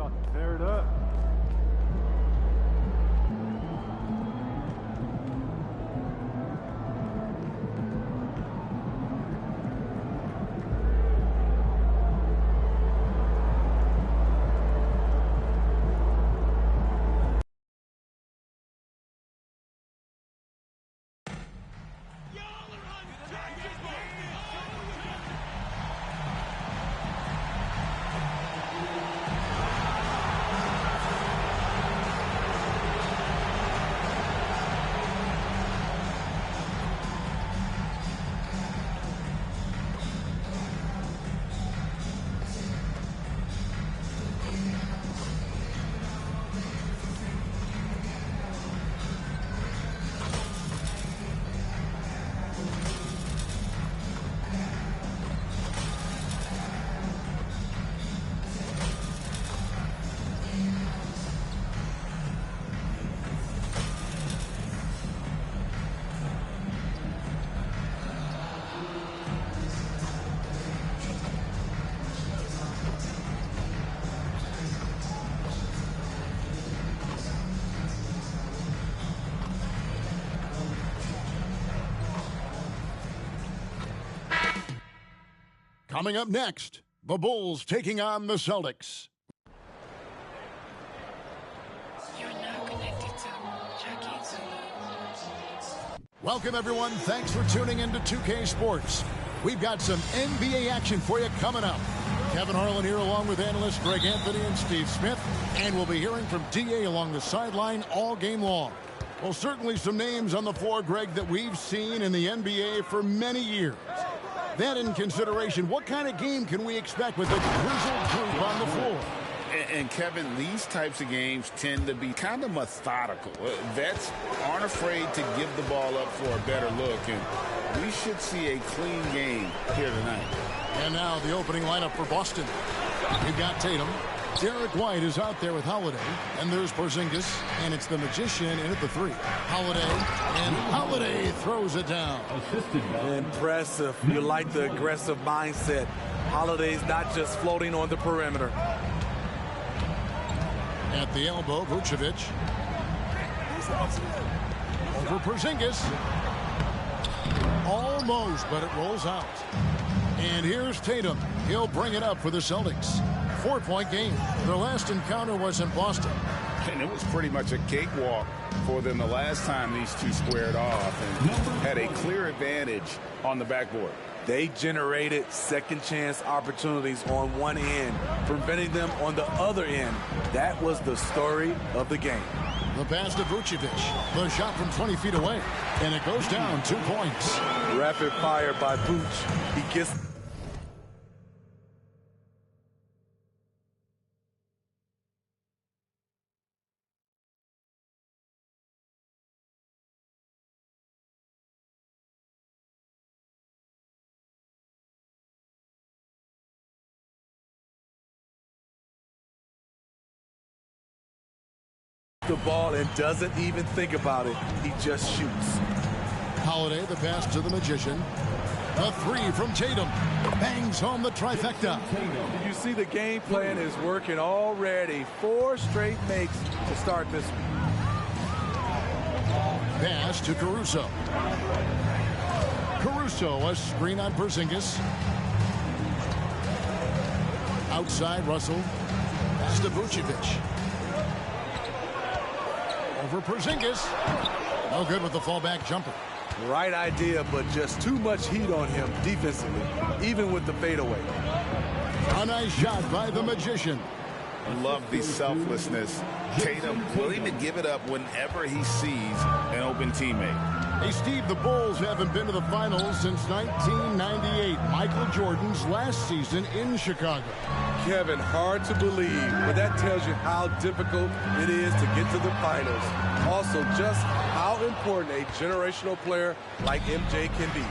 About to tear it up. Coming up next, the Bulls taking on the Celtics. You're now connected to Jackie Zulu. Welcome, everyone. Thanks for tuning into 2K Sports. We've got some NBA action for you coming up. Kevin Harlan here along with analysts Greg Anthony and Steve Smith. And we'll be hearing from DA along the sideline all game long. Well, certainly some names on the floor, Greg, that we've seen in the NBA for many years. That in consideration, what kind of game can we expect with the grizzled group on the floor? And Kevin, these types of games tend to be kind of methodical. Vets aren't afraid to give the ball up for a better look, and we should see a clean game here tonight. And now the opening lineup for Boston. We've got Tatum. Derek White is out there with Holiday, and there's Porzingis, and it's the Magician in at the 3. Holiday, and Holiday throws it down. Impressive. You like the aggressive mindset. Holiday's not just floating on the perimeter. At the elbow, Vucevic. Over Porzingis. Almost, but it rolls out. And here's Tatum. He'll bring it up for the Celtics. 4-point game. Their last encounter was in Boston. And it was pretty much a cakewalk for them the last time these two squared off and had a clear advantage on the backboard. They generated second chance opportunities on one end, preventing them on the other end. That was the story of the game. The pass to Vucevic. The shot from 20 feet away. And it goes down 2 points. Rapid fire by Vooch. He gets... the ball and doesn't even think about it. He just shoots. Holiday, the pass to the Magician. A 3 from Tatum. Bangs home the trifecta. You see the game plan is working already. 4 straight makes to start this one. Pass to Caruso. Caruso, a screen on Porzingis. Outside, Russell. Pass to Vucevic. Over Porzingis. No good with the fallback jumper. Right idea, but just too much heat on him defensively, even with the fadeaway. A nice shot by the Magician. Love the selflessness. Tatum willing to give it up whenever he sees an open teammate. Hey, Steve, the Bulls haven't been to the finals since 1998, Michael Jordan's last season in Chicago. Kevin, hard to believe, but that tells you how difficult it is to get to the finals. Also, just how important a generational player like MJ can be.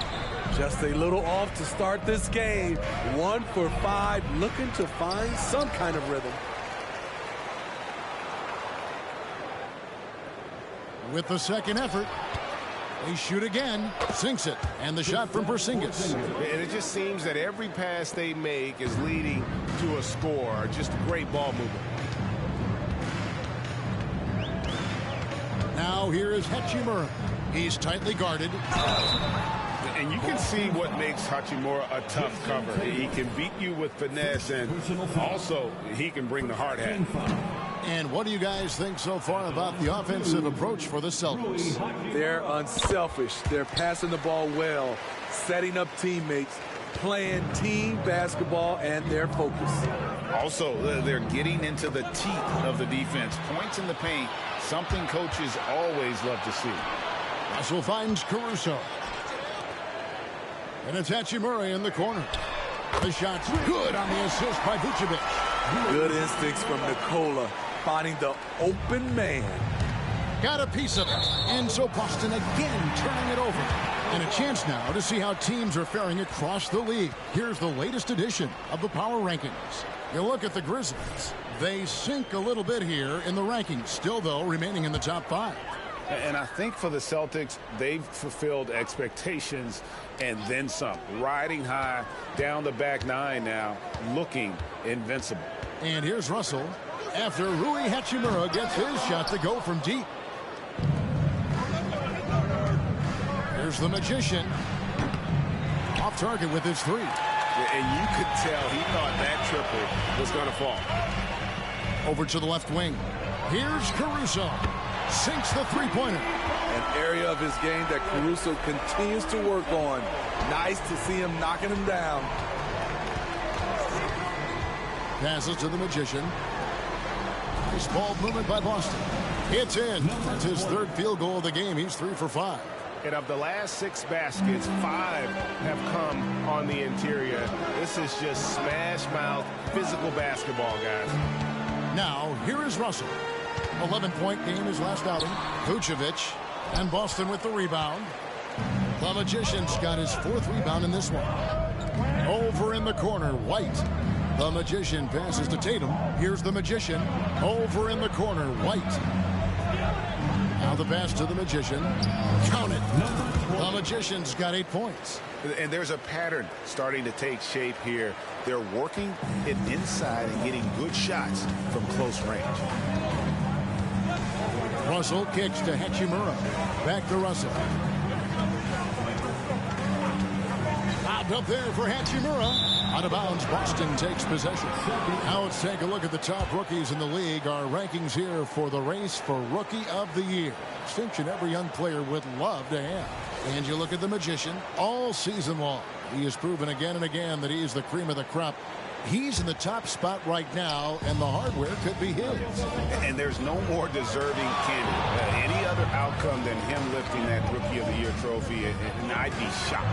Just a little off to start this game. 1 for 5, looking to find some kind of rhythm. With the second effort, they shoot again, sinks it, and the shot from Porzingis. And it just seems that every pass they make is leading to a score. Just great ball movement. Now here is Hachimura. He's tightly guarded. And you can see what makes Hachimura a tough cover. He can beat you with finesse, and also he can bring the hard hat. And what do you guys think so far about the offensive approach for the Celtics? They're unselfish. They're passing the ball well, setting up teammates, playing team basketball, and their focus. Also, they're getting into the teeth of the defense. Points in the paint, something coaches always love to see. Russell finds Caruso. And it's Hachimura in the corner. The shot's good on the assist by Vucevic. Good instincts from Nikola, finding the open man. Got a piece of it. And so Boston again turning it over. And a chance now to see how teams are faring across the league. Here's the latest edition of the Power Rankings. You look at the Grizzlies. They sink a little bit here in the rankings. Still, though, remaining in the top 5. And I think for the Celtics, they've fulfilled expectations and then some. Riding high down the back 9 now, looking invincible. And here's Russell after Rui Hachimura gets his shot to go from deep. Here's the Magician. Off target with his 3. And you could tell he thought that triple was going to fall. Over to the left wing. Here's Caruso. Sinks the three-pointer. An area of his game that Caruso continues to work on. Nice to see him knocking him down. Passes to the Magician. Nice ball movement by Boston. It's in. That's his 3rd field goal of the game. He's 3 for 5. And of the last 6 baskets, 5 have come on the interior. This is just smash-mouth, physical basketball, guys. Now, here is Russell. 11-point game his last outing. Vucevic and Boston with the rebound. The Magician's got his 4th rebound in this one. Over in the corner, White. The Magician passes to Tatum. Here's the Magician. Over in the corner, White. Now the pass to the Magician. Count it. The Magician's got 8 points. And there's a pattern starting to take shape here. They're working it inside and getting good shots from close range. Russell kicks to Hachimura. Back to Russell. Out up there for Hachimura. Out of bounds, Boston takes possession. Now let's take a look at the top rookies in the league. Our rankings here for the race for Rookie of the Year. Distinction every young player would love to have. And you look at the Magician all season long. He has proven again and again that he is the cream of the crop. He's in the top spot right now, and the hardware could be his. And there's no more deserving candidate. Any other outcome than him lifting that Rookie of the Year trophy, and I'd be shocked.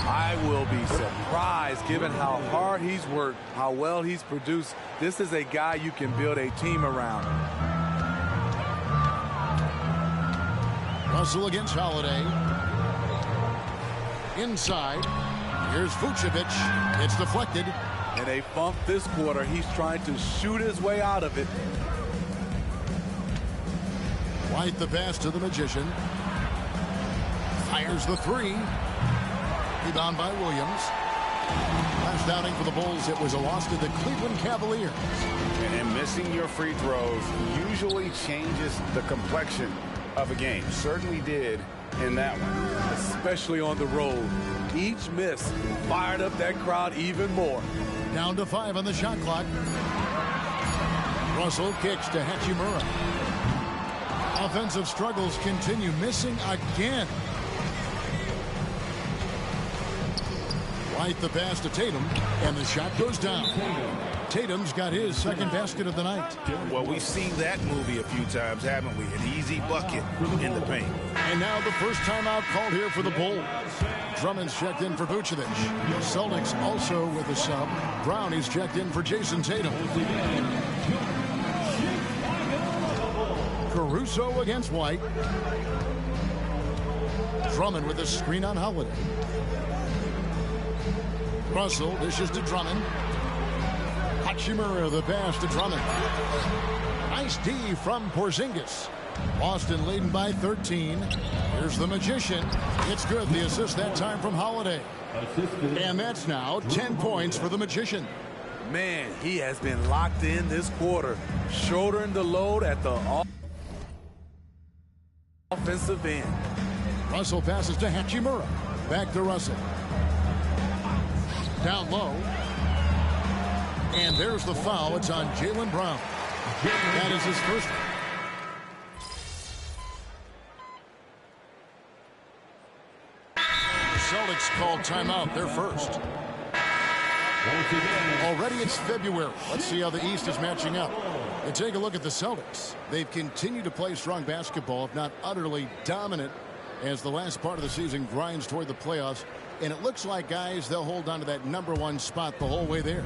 I will be surprised given how hard he's worked, how well he's produced. This is a guy you can build a team around. Russell against Holiday. Inside. Here's Vucevic. It's deflected. In a funk this quarter, he's trying to shoot his way out of it. White the pass to the Magician. Fires the 3. Rebound by Williams. Last outing for the Bulls, it was a loss to the Cleveland Cavaliers. And missing your free throws usually changes the complexion of a game. Certainly did in that one. Especially on the road. Each miss fired up that crowd even more. Down to 5 on the shot clock. Russell kicks to Hachimura. Offensive struggles continue, missing again. White the pass to Tatum, and the shot goes down. Tatum's got his 2nd basket of the night. Well, we've seen that movie a few times, haven't we? An easy bucket in the paint. And now the first timeout called here for the Bulls. Drummond's checked in for Vucevic. The Celtics also with a sub. Brownie's checked in for Jason Tatum. Caruso against White. Drummond with a screen on Holiday. Russell dishes to Drummond. Hachimura the pass to Drummond. Nice D from Porzingis. Boston leading by 13. Here's the Magician. It's good. The assist that time from Holiday. And that's now 10 points for the Magician. Man, he has been locked in this quarter, shouldering the load at the offensive end. Russell passes to Hachimura. Back to Russell. Down low. And there's the foul. It's on Jaylen Brown. That is his first. The Celtics called timeout. They're first. Already it's February. Let's see how the East is matching up. And take a look at the Celtics. They've continued to play strong basketball, if not utterly dominant, as the last part of the season grinds toward the playoffs. And it looks like, guys, they'll hold on to that #1 spot the whole way there.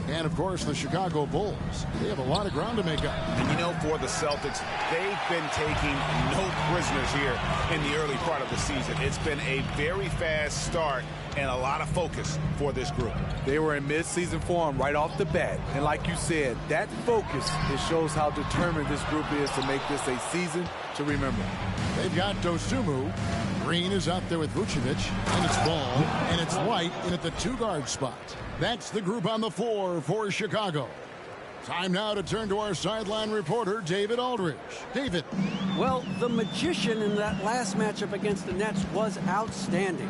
And, of course, the Chicago Bulls. They have a lot of ground to make up. And, you know, for the Celtics, they've been taking no prisoners here in the early part of the season. It's been a very fast start and a lot of focus for this group. They were in mid-season form right off the bat. And like you said, that focus, it shows how determined this group is to make this a season to remember. They've got Dosunmu. Green is out there with Vucevic. And it's Ball. And it's White in at the 2-guard spot. That's the group on the floor for Chicago. Time now to turn to our sideline reporter, David Aldridge. David. Well, the magician in that last matchup against the Nets was outstanding.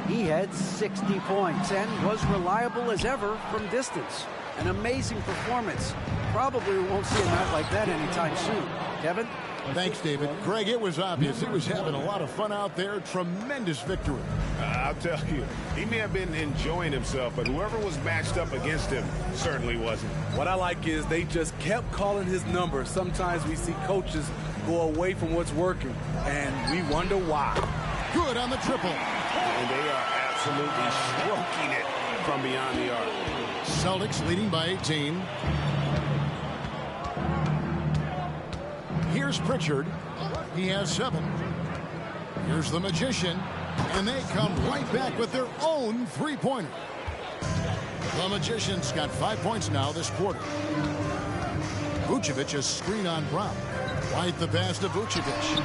He had 60 points and was reliable as ever from distance. An amazing performance. Probably won't see a night like that anytime soon. Kevin? Thanks, David. Greg, it was obvious. He was having a lot of fun out there. Tremendous victory. I'll tell you, he may have been enjoying himself, but whoever was matched up against him certainly wasn't. What I like is they just kept calling his number. Sometimes we see coaches go away from what's working, and we wonder why. Good on the triple. And they are absolutely stroking it from beyond the arc. Celtics leading by 18. Here's Pritchard. He has 7. Here's the Magician. And they come right back with their own three-pointer. The Magician's got 5 points now this quarter. Vucevic, a screen on Brown. White the pass to Vucevic.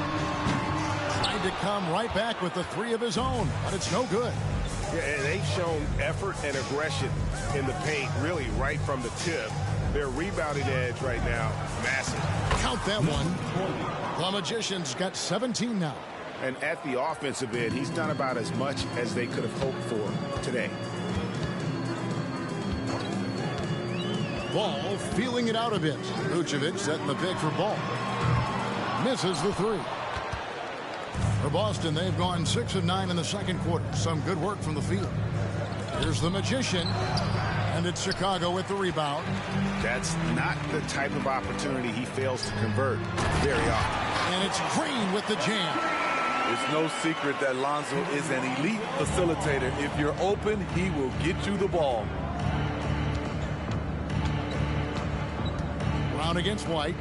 Trying to come right back with the 3 of his own, but it's no good. Yeah, and they've shown effort and aggression in the paint, really right from the tip. Their rebounding edge right now, massive. Count that one. The Magician's got 17 now. And at the offensive end, he's done about as much as they could have hoped for today. Ball feeling it out a bit. Vucevic setting the pick for Ball. Misses the 3. For Boston, they've gone 6 of 9 in the second quarter. Some good work from the field. Here's the Magician. And it's Chicago with the rebound. That's not the type of opportunity he fails to convert very often. And it's Green with the jam. It's no secret that Lonzo is an elite facilitator. If you're open, he will get you the ball. Brown against White.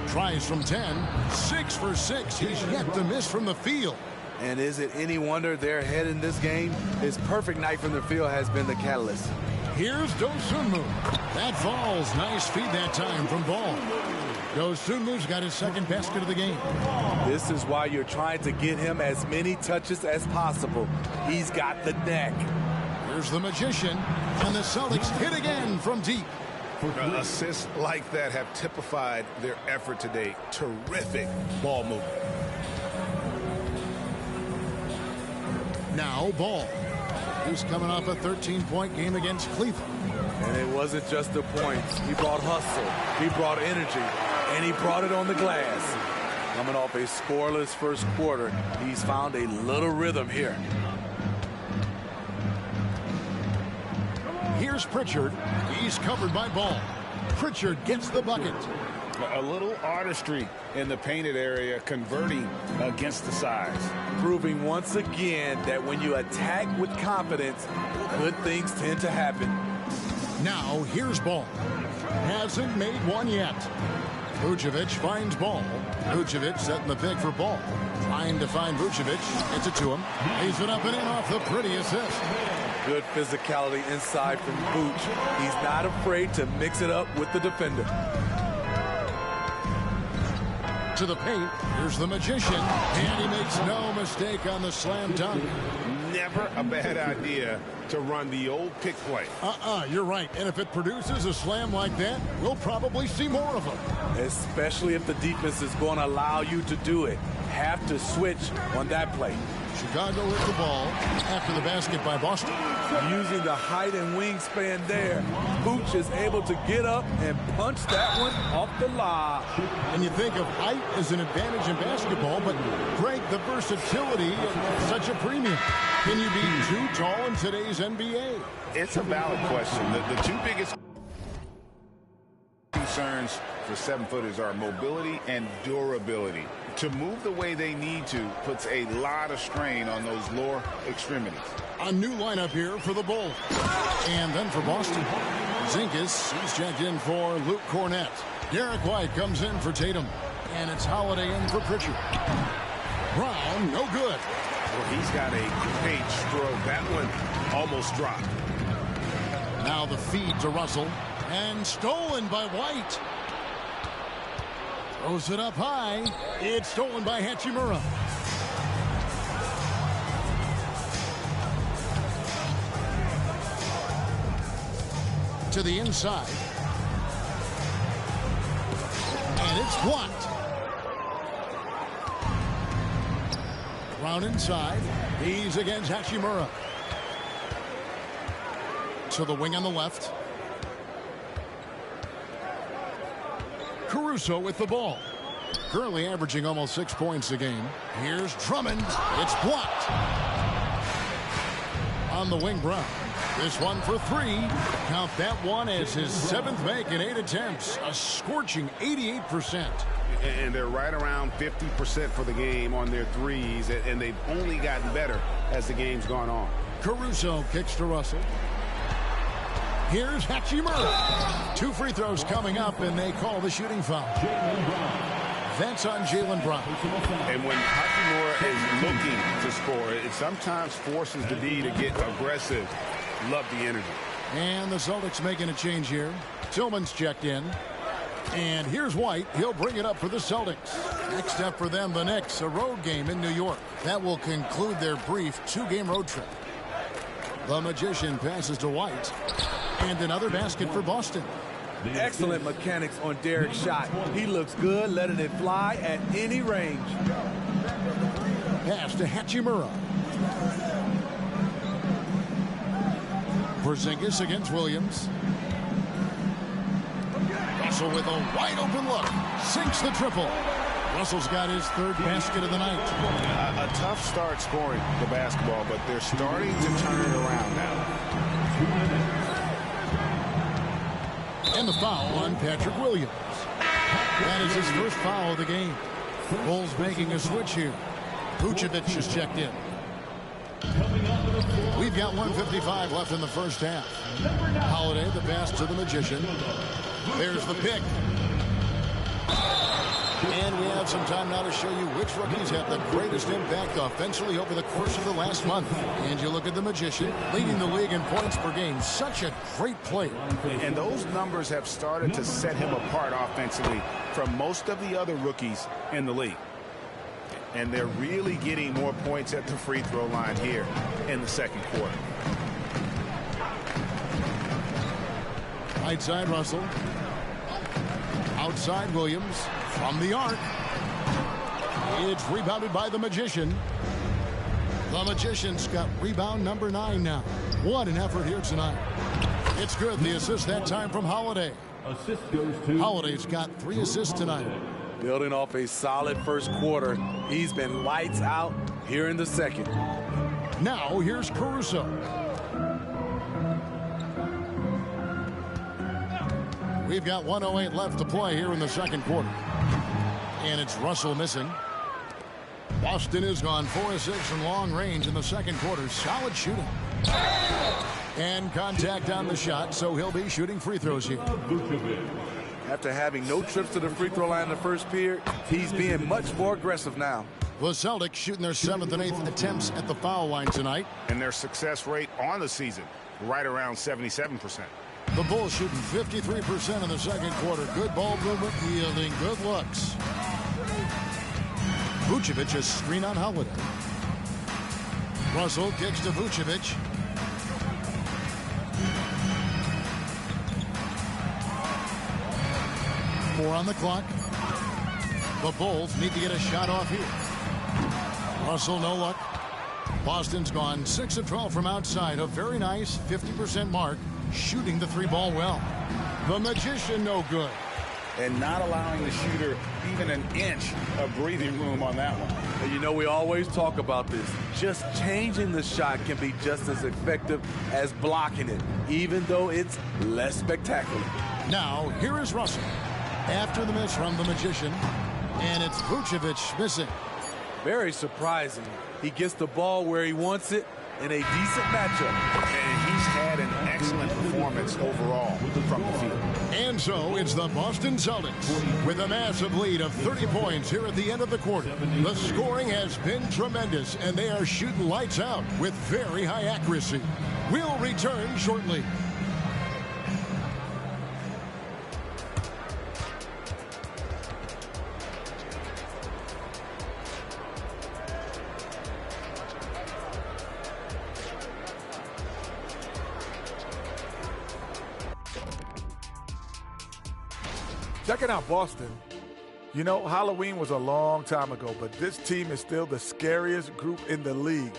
Tries from 10. 6 for 6. He's yet to miss from the field. And is it any wonder they're ahead in this game? His perfect night from the field has been the catalyst. Here's Dosunmu. That falls. Nice feed that time from Ball. Dosunmu's got his second basket of the game. This is why you're trying to get him as many touches as possible. He's got the neck. Here's the Magician. And the Celtics hit again from deep. Assists like that have typified their effort today. Terrific ball movement. Now Ball. He's coming off a 13-point game against Cleveland. And it wasn't just the points. He brought hustle. He brought energy. And he brought it on the glass. Coming off a scoreless first quarter, he's found a little rhythm here. Here's Pritchard. He's covered by Ball. Pritchard gets the bucket. A little artistry in the painted area, converting against the size. Proving once again that when you attack with confidence, good things tend to happen. Now here's Ball. Hasn't made one yet. Vucevic finds Ball. Vucevic setting the pick for Ball. Trying to find Vucevic. Gets it to him. Lays it up and in off the pretty assist. Good physicality inside from Vooch. He's not afraid to mix it up with the defender. To the paint. Here's the Magician. And he makes no mistake on the slam dunk. never a bad idea to run the old pick play. You're right. And if it produces a slam like that, we'll probably see more of them. Especially if the defense is going to allow you to do it. Have to switch on that play. Chicago with the ball after the basket by Boston. Using the height and wingspan there, Vooch is able to get up and punch that one off the lob. And you think of height as an advantage in basketball, but Greg, the versatility at such a premium. Can you be too tall in today's NBA? It's a valid question. The two biggest concerns for 7-footers are mobility and durability. To move the way they need to puts a lot of strain on those lower extremities. A new lineup here for the Bulls. And then for Boston, Zinkas, he's checked in for Luke Cornett. Derek White comes in for Tatum. And it's Holiday in for Pritchard. Brown, no good. Well, he's got a great stroke. That one almost dropped. Now the feed to Russell. And stolen by White. Throws it up high. It's stolen by Hachimura. To the inside. And it's blocked. Brown inside. He's against Hachimura. To the wing on the left. Caruso with the ball. Currently averaging almost 6 points a game. Here's Drummond. It's blocked. On the wing, Brown. This one for three. Count that one as his 7th make in 8 attempts. A scorching 88%. And they're right around 50% for the game on their threes. And they've only gotten better as the game's gone on. Caruso kicks to Russell. Here's Hachimura. 2 free throws coming up, and they call the shooting foul. That's on Jaylen Brown. And when Hachimura is looking to score, it sometimes forces the D to get aggressive. Love the energy. And the Celtics making a change here. Tillman's checked in. And here's White. He'll bring it up for the Celtics. Next up for them, the Knicks, a road game in New York. That will conclude their brief 2-game road trip. The Magician passes to White. And another basket for Boston. Excellent mechanics on Derek's shot. He looks good, letting it fly at any range. Pass to Hachimura. Porzingis against Williams. Russell with a wide open look. Sinks the triple. Russell's got his 3rd basket of the night. A tough start scoring the basketball, but they're starting to turn it around now. And the foul on Patrick Williams. That is his first foul of the game. Bulls making a switch here. Vucevic is checked in. We've got 1:55 left in the first half. Holiday, the pass to the Magician. There's the pick. And we have some time now to show you which rookies have the greatest impact offensively over the course of the last month. And you look at the Magician, leading the league in points per game. Such a great player. And those numbers have started to set him apart offensively from most of the other rookies in the league. And they're really getting more points at the free throw line here in the second quarter. Right side, Russell. Outside, Williams. From the arc. It's rebounded by the Magician. The Magician's got rebound number 9 now. What an effort here tonight. It's good. The assist that time from Holiday. Assist goes to Holiday's got 3 assists tonight. Building off a solid first quarter. He's been lights out here in the second. Now here's Caruso. We've got 1:08 left to play here in the second quarter. And it's Russell missing. Boston has gone 4 of 6 from long range in the second quarter. Solid shooting. And contact on the shot, so he'll be shooting free throws here. After having no trips to the free throw line in the first period, he's being much more aggressive now. The Celtics shooting their 7th and 8th attempts at the foul line tonight. And their success rate on the season, right around 77%. The Bulls shooting 53% in the second quarter. Good ball movement, yielding good looks. Vucevic a screen on Holiday. Russell kicks to Vucevic. Four on the clock. The Bulls need to get a shot off here. Russell, no luck. Boston's gone 6 of 12 from outside. A very nice 50% mark, shooting the three ball well. The Magician, no good. And not allowing the shooter even an inch of breathing room on that one. And you know, we always talk about this. Just changing the shot can be just as effective as blocking it, even though it's less spectacular. Now, here is Russell. After the miss from the Magician, and it's Vucevic missing. Very surprising. He gets the ball where he wants it in a decent matchup. And he's had an excellent performance overall from the field. And so it's the Boston Celtics with a massive lead of 30 points here at the end of the quarter. The scoring has been tremendous, and they are shooting lights out with very high accuracy. We'll return shortly. Checking out Boston. You know, Halloween was a long time ago, but this team is still the scariest group in the league.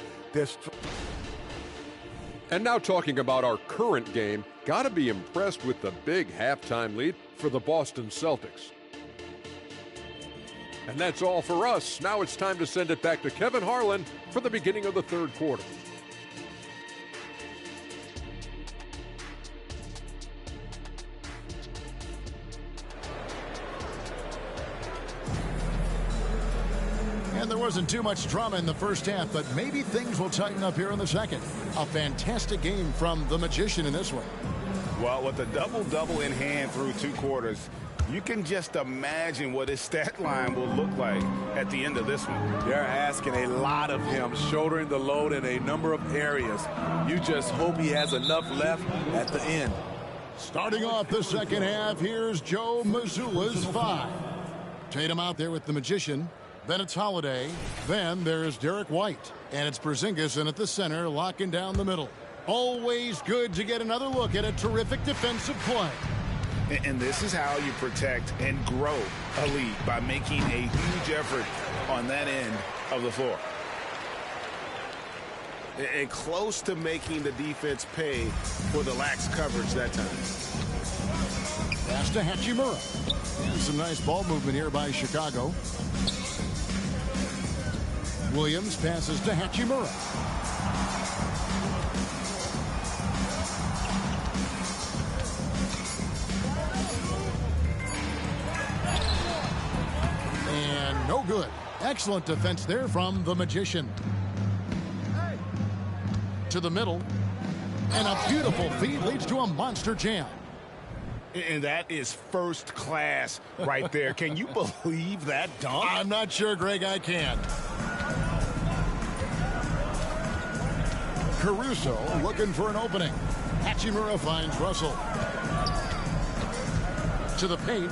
And now talking about our current game, got to be impressed with the big halftime lead for the Boston Celtics. And that's all for us. Now it's time to send it back to Kevin Harlan for the beginning of the third quarter. And there wasn't too much drama in the first half, but maybe things will tighten up here in the second. A fantastic game from the Magician in this one. Well, with a double-double in hand through 2 quarters, you can just imagine what his stat line will look like at the end of this one. They're asking a lot of him, shouldering the load in a number of areas. You just hope he has enough left at the end. Starting off the second half, here's Joe Mazzulla's 5. Tatum out there with the Magician. Then it's Holiday. Then there's Derek White. And it's Porzingis in at the center, locking down the middle. Always good to get another look at a terrific defensive play. And this is how you protect and grow a lead, by making a huge effort on that end of the floor. And close to making the defense pay for the lax coverage that time. Pass to Hachimura. And some nice ball movement here by Chicago. Williams passes to Hachimura. And no good. Excellent defense there from the Magician. To the middle. And a beautiful feed leads to a monster jam. And that is first class right there. Can you believe that dunk? I'm not sure, Greg, I can. Caruso looking for an opening. Hachimura finds Russell. To the paint.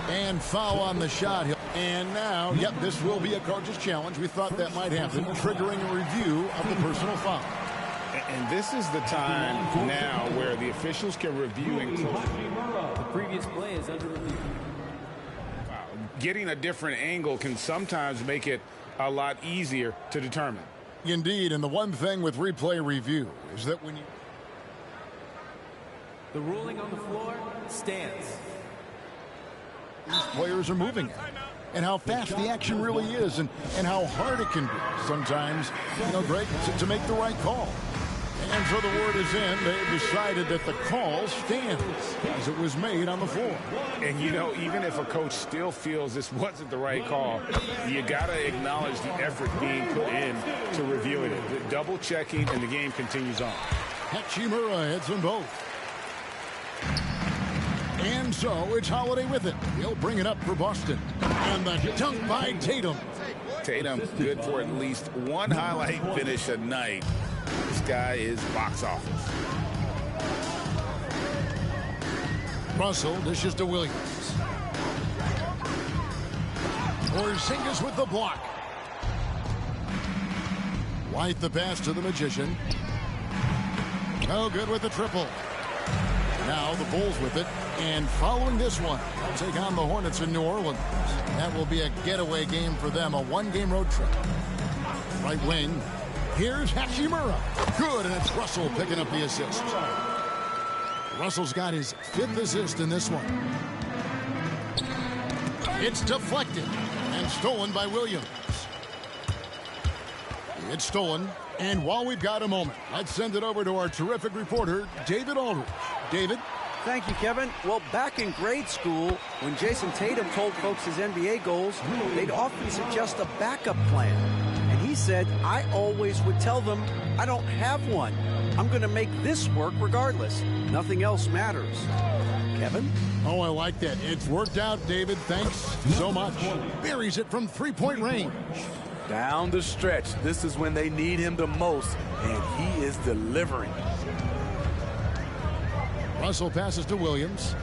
And foul on the shot. And now, yep, this will be a coach's challenge. We thought that might happen, triggering a review of the personal foul. And this is the time now where the officials can review and close. The previous play is under review. Getting a different angle can sometimes make it a lot easier to determine. Indeed, and the one thing with replay review is that when you... The ruling on the floor stands. These players are moving it. And how fast the action really is, and how hard it can be sometimes, you know, Greg, to make the right call. And so the word is in. They've decided that the call stands as it was made on the floor. And, you know, even if a coach still feels this wasn't the right call, you got to acknowledge the effort being put in to reviewing it. The double checking, and the game continues on. Hachimura hits them both. And so it's Holiday with it. He'll bring it up for Boston. And the dunk by Tatum. Tatum good for at least one highlight finish a night. This guy is box office. Russell dishes to Williams. Porzingis with the block. White the pass to the Magician. No good with the triple. Now the Bulls with it. And following this one, they'll take on the Hornets in New Orleans. That will be a getaway game for them, a one-game road trip. Right wing. Here's Hachimura. Good, and it's Russell picking up the assist. Russell's got his 5th assist in this one. It's deflected and stolen by Williams. It's stolen, and while we've got a moment, let's send it over to our terrific reporter, David Aldridge. David? Thank you, Kevin. Well, back in grade school, when Jason Tatum told folks his NBA goals, they'd often suggest a backup plan. And he said, I always would tell them, I don't have one. I'm going to make this work regardless. Nothing else matters. Kevin? Oh, I like that. It's worked out, David. Thanks so much. Buries it from three-point range. Down the stretch, this is when they need him the most, and he is delivering. Russell passes to Williams.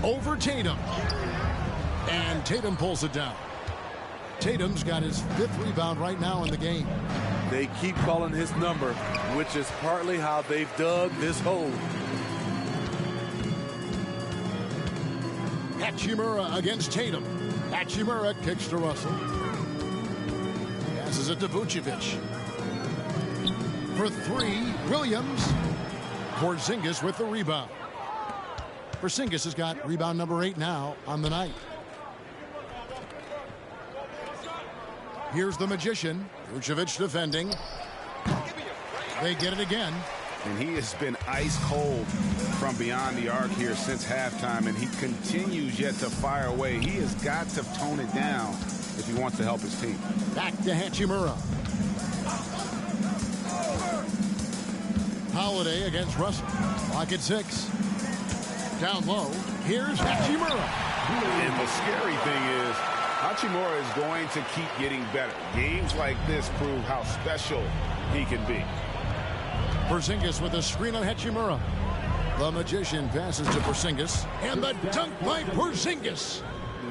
Over Tatum. And Tatum pulls it down. Tatum's got his 5th rebound right now in the game. They keep calling his number, which is partly how they've dug this hole. Hachimura against Tatum. Hachimura kicks to Russell. Passes it to Vucevic. For 3, Williams. Porzingis with the rebound. Porzingis has got rebound number 8 now on the night. Here's the Magician. Vucevic defending. They get it again. And he has been ice cold from beyond the arc here since halftime, and he continues yet to fire away. He has got to tone it down if he wants to help his team. Back to Hachimura. Holiday against Russell. Clock at 6. Down low. Here's Hachimura. And the scary thing is, Hachimura is going to keep getting better. Games like this prove how special he can be. Porzingis with a screen on Hachimura. The Magician passes to Porzingis. And the dunk by Porzingis.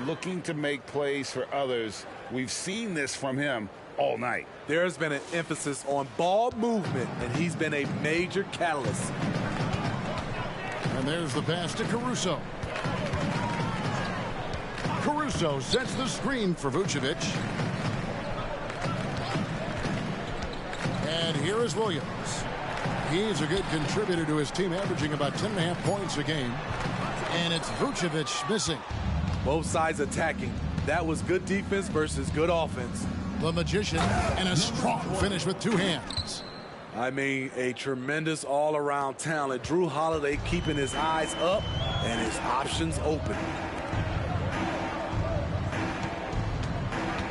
Looking to make plays for others. We've seen this from him all night. There's been an emphasis on ball movement, and he's been a major catalyst. And there's the pass to Caruso. Caruso sets the screen for Vucevic. And here is Williams. He's a good contributor to his team, averaging about 10.5 points a game. And it's Vucevic missing. Both sides attacking. That was good defense versus good offense. The Magician, and a strong finish with 2 hands. I mean, a tremendous all-around talent. Drew Holiday keeping his eyes up and his options open.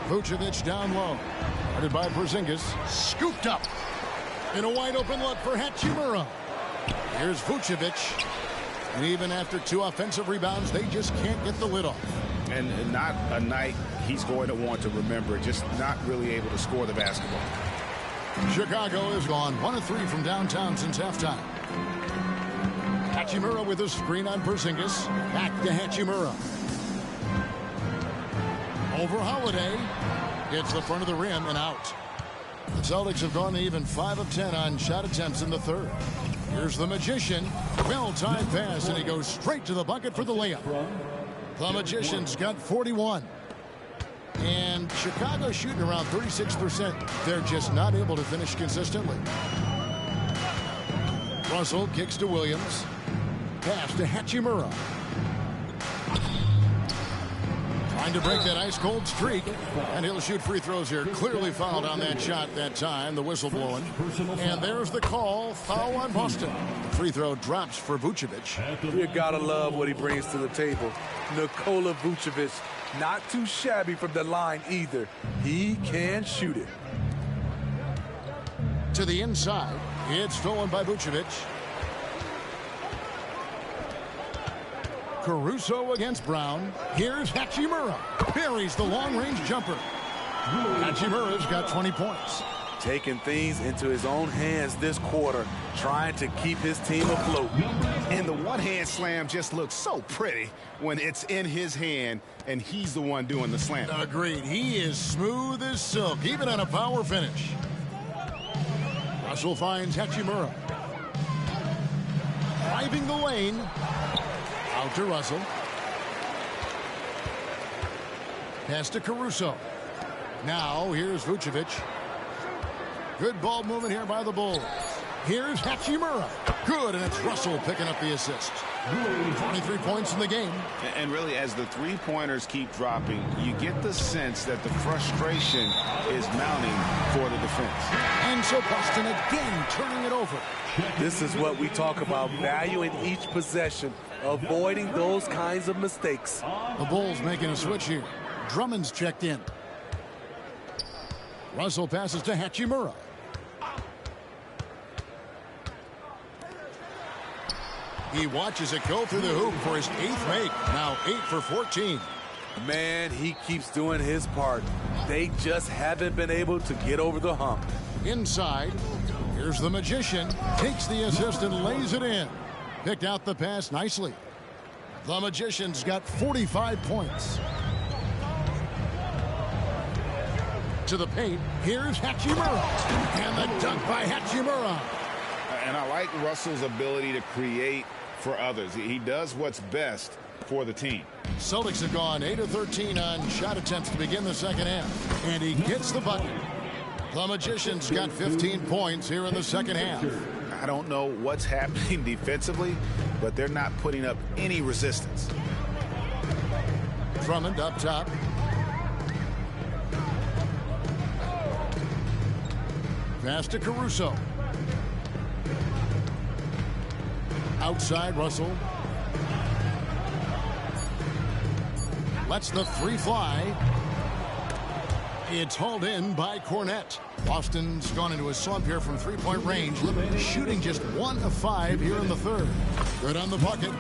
Vucevic down low. Guarded by Porzingis. Scooped up. In a wide-open look for Hachimura. Here's Vucevic. And even after 2 offensive rebounds, they just can't get the lid off. And not a night he's going to want to remember, just not really able to score the basketball. Chicago is gone 1 of 3 from downtown since halftime. Hachimura with a screen on Porzingis. Back to Hachimura. Over Holiday. Hits the front of the rim and out. The Celtics have gone to even 5 of 10 on shot attempts in the 3rd. Here's the Magician. Well-timed pass, and he goes straight to the bucket for the layup. The Magician's got 41. And Chicago shooting around 36%. They're just not able to finish consistently. Russell kicks to Williams. Pass to Hachimura. Trying to break that ice-cold streak. And he'll shoot free throws here. Clearly fouled on that shot that time. The whistle blowing. And there's the call. Foul on Boston. The free throw drops for Vucevic. You gotta love what he brings to the table. Nikola Vucevic, not too shabby from the line either. He can shoot it. To the inside. It's stolen by Vucevic. Caruso against Brown. Here's Hachimura. Buries the long-range jumper. Hachimura's got 20 points. taking things into his own hands this quarter, trying to keep his team afloat. And the one-hand slam just looks so pretty when it's in his hand and he's the one doing the slam. Agreed. He is smooth as silk, even on a power finish. Russell finds Hachimura. Driving the lane. Out to Russell. Pass to Caruso. Now here's Vucevic. Good ball movement here by the Bulls. Here's Hachimura. Good, and it's Russell picking up the assist. 23 points in the game. And really, as the three-pointers keep dropping, you get the sense that the frustration is mounting for the defense. And so Boston again turning it over. This is what we talk about, valuing each possession, avoiding those kinds of mistakes. The Bulls making a switch here. Drummond's checked in. Russell passes to Hachimura. He watches it go through the hoop for his 8th make. Now 8 for 14. Man, he keeps doing his part. They just haven't been able to get over the hump. Inside, here's the Magician. Takes the assist and lays it in. Picked out the pass nicely. The Magician's got 45 points. To the paint, here's Hachimura. And the dunk by Hachimura. And I like Russell's ability to create for others. He does what's best for the team. Celtics have gone 8 of 13 on shot attempts to begin the second half. And he gets the bucket. The Magician's got 15 points here in the second half. I don't know what's happening defensively, but they're not putting up any resistance. Drummond up top. Pass to Caruso. Outside, Russell. Lets the three fly. It's hauled in by Cornette. Boston's gone into a slump here from three-point range, shooting just 1 of 5 here in the third. Good on the bucket.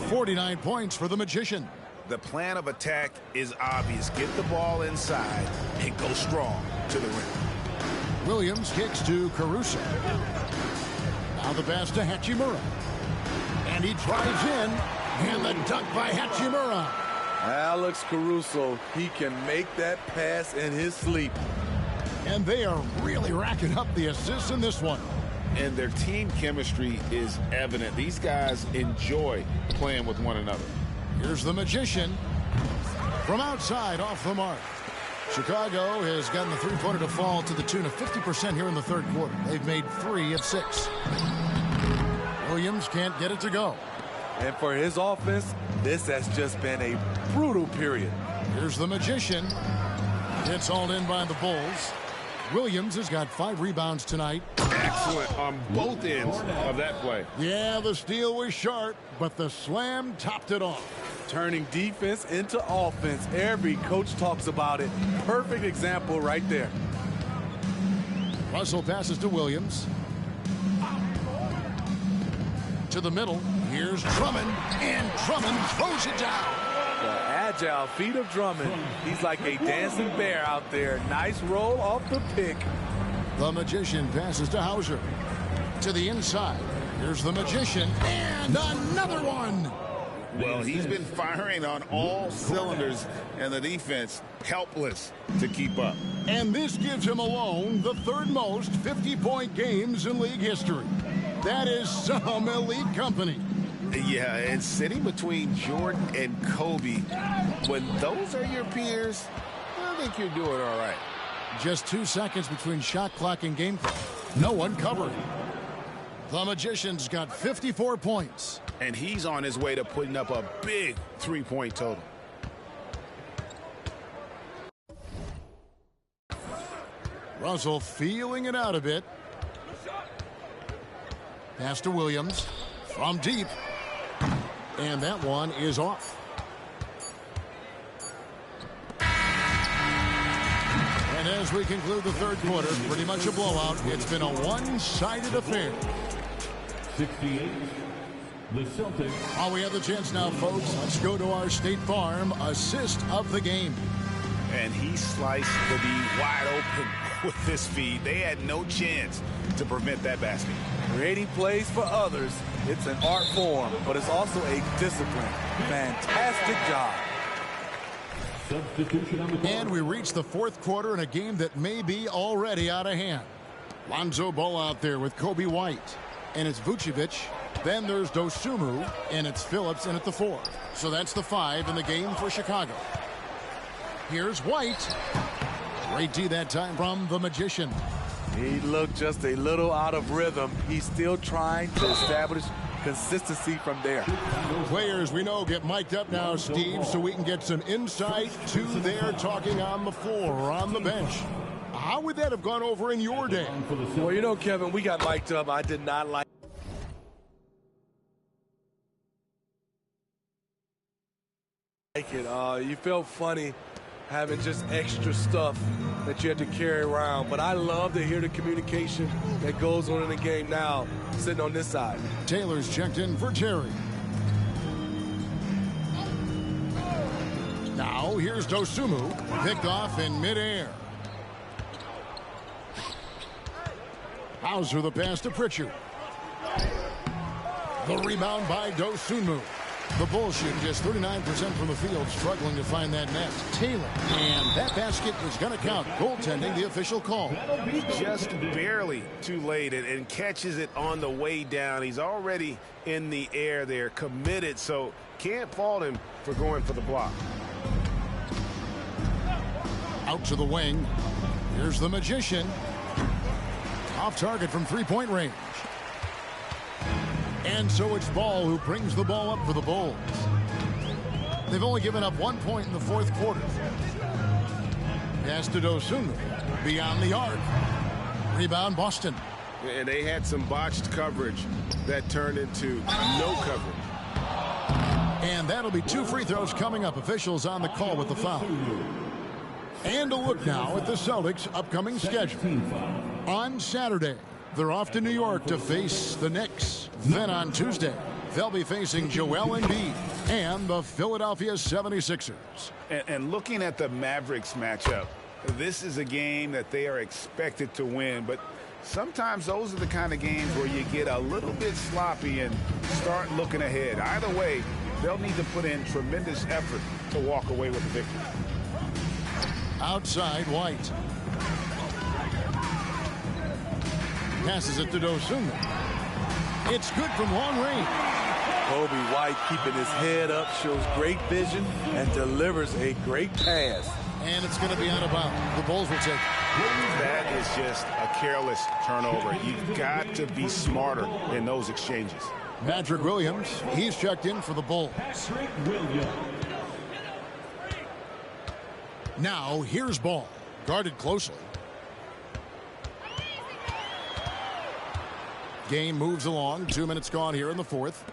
49 points for the Magician. The plan of attack is obvious. Get the ball inside and go strong to the rim. Williams kicks to Caruso. Now the pass to Hachimura. And he drives in. And the dunk by Hachimura. Alex Caruso, he can make that pass in his sleep. And they are really racking up the assists in this one. And their team chemistry is evident. These guys enjoy playing with one another. Here's the Magician. From outside, off the mark. Chicago has gotten the three-pointer to fall to the tune of 50% here in the third quarter. They've made 3 of 6. Williams can't get it to go. And for his offense, this has just been a brutal period. Here's the Magician. It's hauled in by the Bulls. Williams has got 5 rebounds tonight. Excellent on both ends of that play. Yeah, the steal was sharp, but the slam topped it off. Turning defense into offense. Every coach talks about it. Perfect example right there. Russell passes to Williams. To the middle. Here's Drummond. And Drummond throws it down. The agile feet of Drummond. He's like a dancing bear out there. Nice roll off the pick. The Magician passes to Hauser. To the inside. Here's the Magician. And another one. Well, he's been firing on all cylinders, and the defense helpless to keep up. And this gives him alone the third most 50-point games in league history. That is some elite company. Yeah, and sitting between Jordan and Kobe, when those are your peers, I think you're doing all right. Just 2 seconds between shot clock and game clock. No one covering. The Magician's got 54 points. And he's on his way to putting up a big three-point total. Russell feeling it out a bit. Pass to Williams from deep. And that one is off. And as we conclude the third quarter, pretty much a blowout. It's been a one-sided affair. 68, the Celtics. While we have the chance now, folks, let's go to our State Farm assist of the game. And he sliced the D wide open with this feed. They had no chance to prevent that basket. Creating plays for others, it's an art form, but it's also a discipline. Fantastic job. And we reach the fourth quarter in a game that may be already out of hand. Lonzo Ball out there with Kobe White. And it's Vucevic. Then there's Dosunmu. And it's Phillips in at the 4. So that's the 5 in the game for Chicago. Here's White. Great D that time from the Magician. He looked just a little out of rhythm. He's still trying to establish consistency from there. Players we know get mic'd up now, Steve, so we can get some insight to their talking on the floor or on the bench. How would that have gone over in your day? Well, you know, Kevin, we got mic'd up. I did not like it. You felt funny having just extra stuff that you had to carry around. But I love to hear the communication that goes on in the game now, sitting on this side. Taylor's checked in for Terry. Now here's Dosunmu, picked off in midair. Hauser the pass to Pritchard. The rebound by Dosunmu. The Bulls shooting just 39% from the field, struggling to find that net. Taylor, and that basket was going to count. Goaltending, the official call. Just barely too late and catches it on the way down. He's already in the air there, committed, so can't fault him for going for the block. Out to the wing. Here's the Magician. Off target from three-point range. And so it's Ball who brings the ball up for the Bulls. They've only given up 1 point in the fourth quarter. Pass to Dosunmu. Beyond the arc. Rebound Boston. And they had some botched coverage that turned into no coverage. And that'll be 2 free throws coming up. Officials on the call with the foul. And a look now at the Celtics' upcoming schedule. On Saturday, they're off to New York to face the Knicks. Then on Tuesday, they'll be facing Joel Embiid and the Philadelphia 76ers. And looking at the Mavericks matchup, this is a game that they are expected to win. But sometimes those are the kind of games where you get a little bit sloppy and start looking ahead. Either way, they'll need to put in tremendous effort to walk away with the victory. Outside White. Passes it to Dosunmu. It's good from long range. Kobe White keeping his head up, shows great vision, and delivers a great pass. And it's going to be out of bounds. The Bulls will take it. That is just a careless turnover. You've got to be smarter in those exchanges. Patrick Williams, he's checked in for the Bulls. Now, here's Ball. Guarded closely. Game moves along. 2 minutes gone here in the fourth.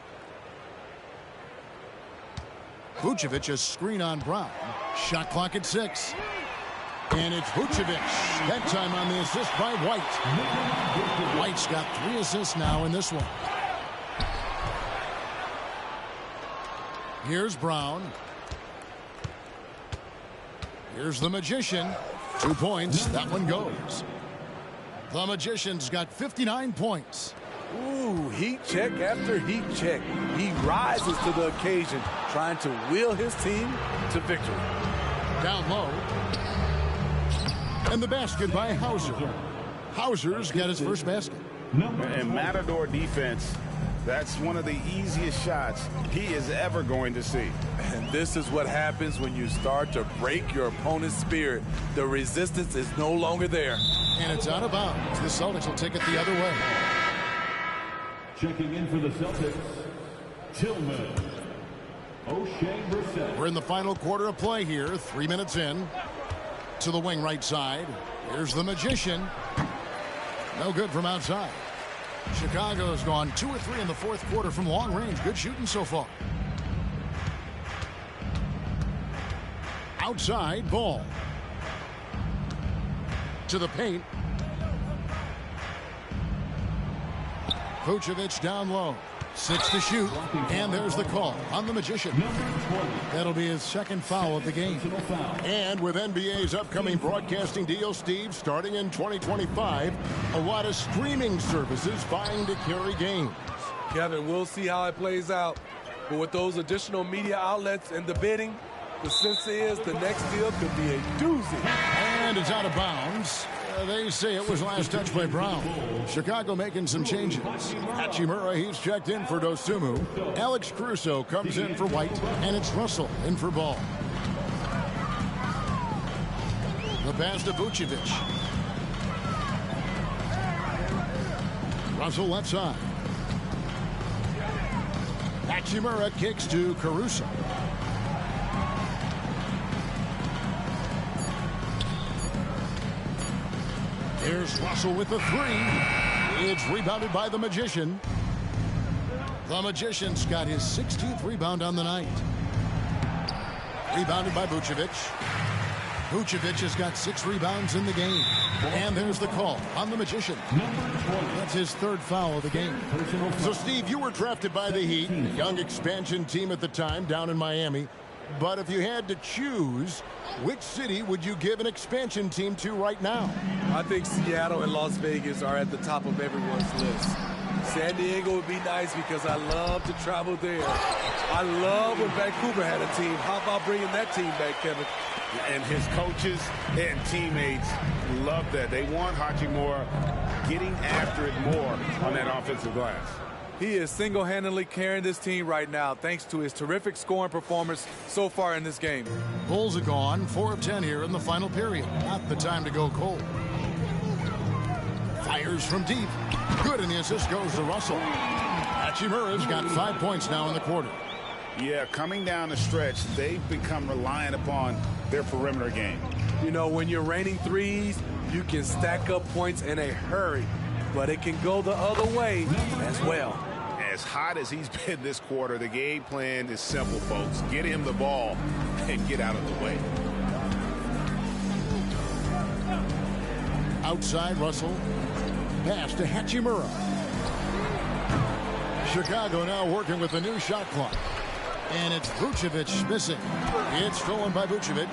Vucevic, a screen on Brown. Shot clock at 6. And it's Vucevic. That time on the assist by White. White's got 3 assists now in this one. Here's Brown. Here's the Magician. 2 points. That one goes. The Magician's got 59 points. Ooh, heat check after heat check. He rises to the occasion, trying to wheel his team to victory. Down low. And the basket by Hauser. Hauser's got his first basket. And Matador defense, that's one of the easiest shots he is ever going to see. And this is what happens when you start to break your opponent's spirit. The resistance is no longer there. And it's out of bounds. The Celtics will take it the other way. Checking in for the Celtics, Tillman. O'Shea Brissett. We're in the final quarter of play here. 3 minutes in. To the wing right side. Here's the Magician. No good from outside. Chicago's gone 2 or 3 in the fourth quarter from long range. Good shooting so far. Outside, Ball. To the paint. Vucevic down low. 6 to shoot, and there's the call on the Magician. That'll be his second foul of the game. And with NBA's upcoming broadcasting deal, Steve, starting in 2025, a lot of streaming services vying to carry games. Kevin, we'll see how it plays out. But with those additional media outlets and the bidding, the sense is the next deal could be a doozy. And it's out of bounds. They say it was last touched by Brown. Chicago making some changes. Hachimura, he's checked in for Dosunmu. Alex Caruso comes in for White, and it's Russell in for Ball. The pass to Vucevic. Russell left side. Hachimura kicks to Caruso. Here's Russell with the three. It's rebounded by the Magician. The Magician's got his 16th rebound on the night. Rebounded by Vucevic. Vucevic has got 6 rebounds in the game. And there's the call on the Magician. That's his third foul of the game. So, Steve, you were drafted by the Heat, a young expansion team at the time down in Miami. But if you had to choose, which city would you give an expansion team to right now? I think Seattle and Las Vegas are at the top of everyone's list. San Diego would be nice because I love to travel there. I love when Vancouver had a team. How about bringing that team back, Kevin? And his coaches and teammates love that. They want Hachimura getting after it more on that offensive glass. He is single-handedly carrying this team right now thanks to his terrific scoring performance so far in this game. Bulls are gone, 4 of 10 here in the final period. Not the time to go cold. Fires from deep. Good, and the assist goes to Russell. Hachimura's got 5 points now in the quarter. Yeah, coming down the stretch, they've become reliant upon their perimeter game. You know, when you're raining threes, you can stack up points in a hurry, but it can go the other way as well. As hot as he's been this quarter, the game plan is simple, folks. Get him the ball and get out of the way. Outside, Russell. Pass to Hachimura. Chicago now working with the new shot clock. And it's Vucevic missing. It's stolen by Vucevic.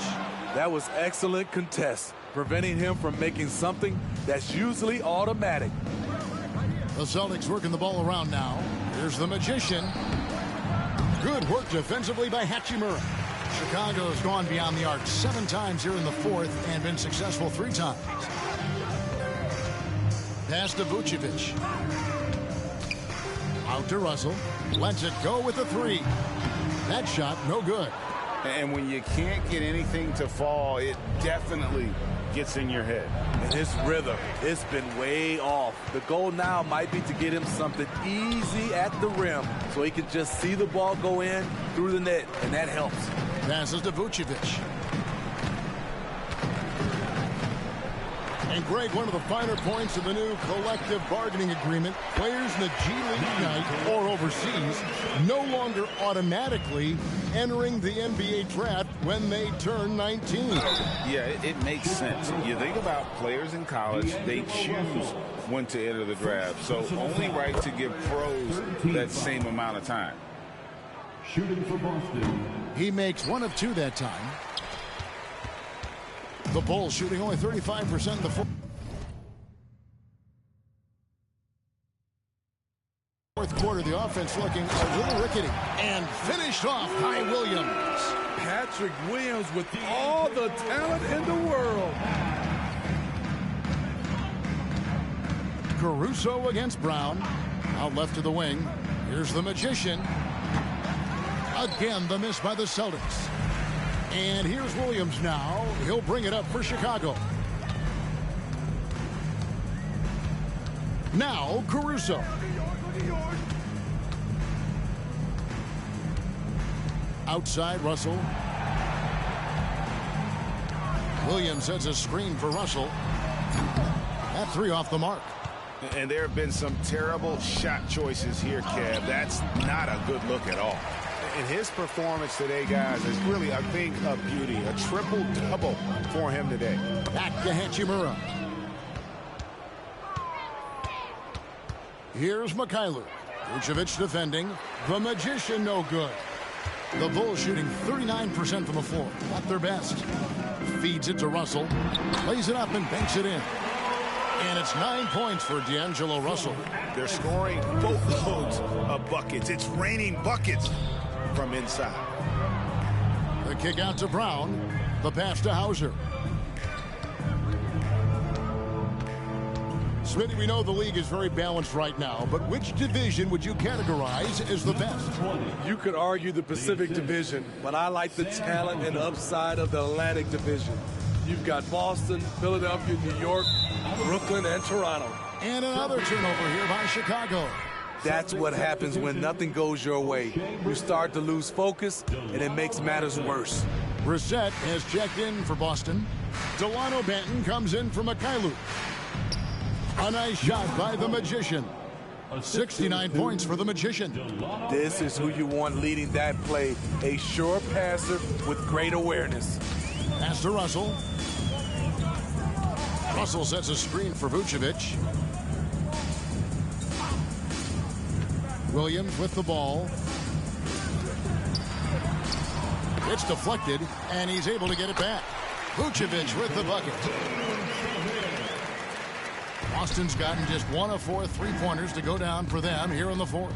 That was excellent contest, preventing him from making something that's usually automatic. The Celtics working the ball around now. Here's the Magician. Good work defensively by Hachimura. Chicago's gone beyond the arc 7 times here in the fourth and been successful 3 times. Pass to Vucevic. Out to Russell. Lets it go with the 3. That shot, no good. And when you can't get anything to fall, it definitely gets in your head. And his rhythm, it's been way off. The goal now might be to get him something easy at the rim so he can just see the ball go in through the net, and that helps. Passes to Vucevic. And Greg, one of the finer points of the new collective bargaining agreement, players in the G League Ignite or overseas no longer automatically entering the NBA draft when they turn 19. Yeah, it makes sense. You think about players in college, they choose when to enter the draft. So only right to give pros that same amount of time. Shooting for Boston. He makes 1 of 2 that time. The Bulls shooting only 35% in the fourth quarter. The offense looking a little rickety. And finished off by Williams. Patrick Williams with all the talent in the world. Caruso against Brown. Out left to the wing. Here's the Magician. Again, the miss by the Celtics. And here's Williams now. He'll bring it up for Chicago. Now, Caruso. Outside, Russell. Williams sets a screen for Russell. That 3 off the mark. And there have been some terrible shot choices here, Kev. That's not a good look at all. And his performance today, guys, is really a thing of beauty. A triple-double for him today. Back to Hachimura. Here's Mikhailuk. Vucevic defending. The Magician no good. The Bulls shooting 39% from the floor. Not their best. Feeds it to Russell. Lays it up and banks it in. And it's 9 points for D'Angelo Russell. They're scoring boatloads of buckets. It's raining buckets from inside. The kick out to Brown. The pass to Hauser. Smitty, we know the league is very balanced right now, but which division would you categorize as the best? You could argue the Pacific Division, but I like the talent and upside of the Atlantic Division. You've got Boston, Philadelphia, New York, Brooklyn, and Toronto. And another turnover here by Chicago. That's what happens when nothing goes your way. You start to lose focus, and it makes matters worse. Brissett has checked in for Boston. Delano Banton comes in for Mikhailuk. A nice shot by the Magician. 69 points for the Magician. This is who you want leading that play. A sure passer with great awareness. Pass to Russell. Russell sets a screen for Vucevic. Williams with the ball. It's deflected, and he's able to get it back. Vucevic with the bucket. Boston's gotten just 1 of 4 3-pointers to go down for them here in the fourth.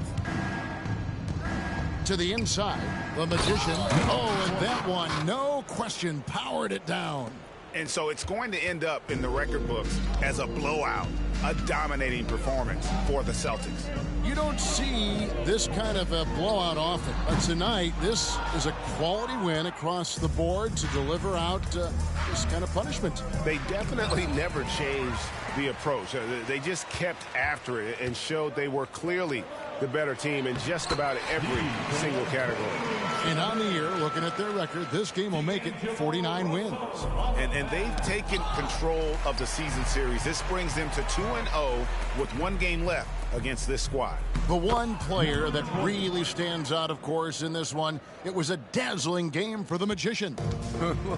To the inside, the Magician. Oh, and that one, no question, powered it down. And so it's going to end up in the record books as a blowout, a dominating performance for the Celtics. You don't see this kind of a blowout often, but tonight this is a quality win across the board to deliver out this kind of punishment. They definitely never changed the approach. They just kept after it and showed they were clearly the better team in just about every single category. And on the year, looking at their record, this game will make it 49 wins. And they've taken control of the season series. This brings them to 2-0 with 1 game left against this squad. The one player that really stands out, of course, in this one, it was a dazzling game for the Magician.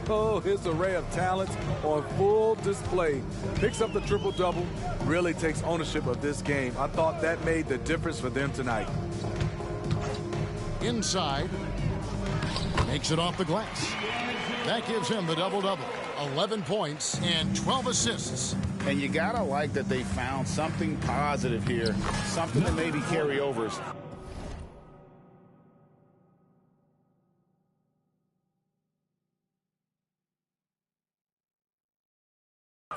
Oh, his array of talents on full display. Picks up the triple-double, really takes ownership of this game. I thought that made the difference for them tonight. Inside, makes it off the glass. That gives him the double-double. 11 points and 12 assists. And you gotta like that they found something positive here, something that maybe carryovers.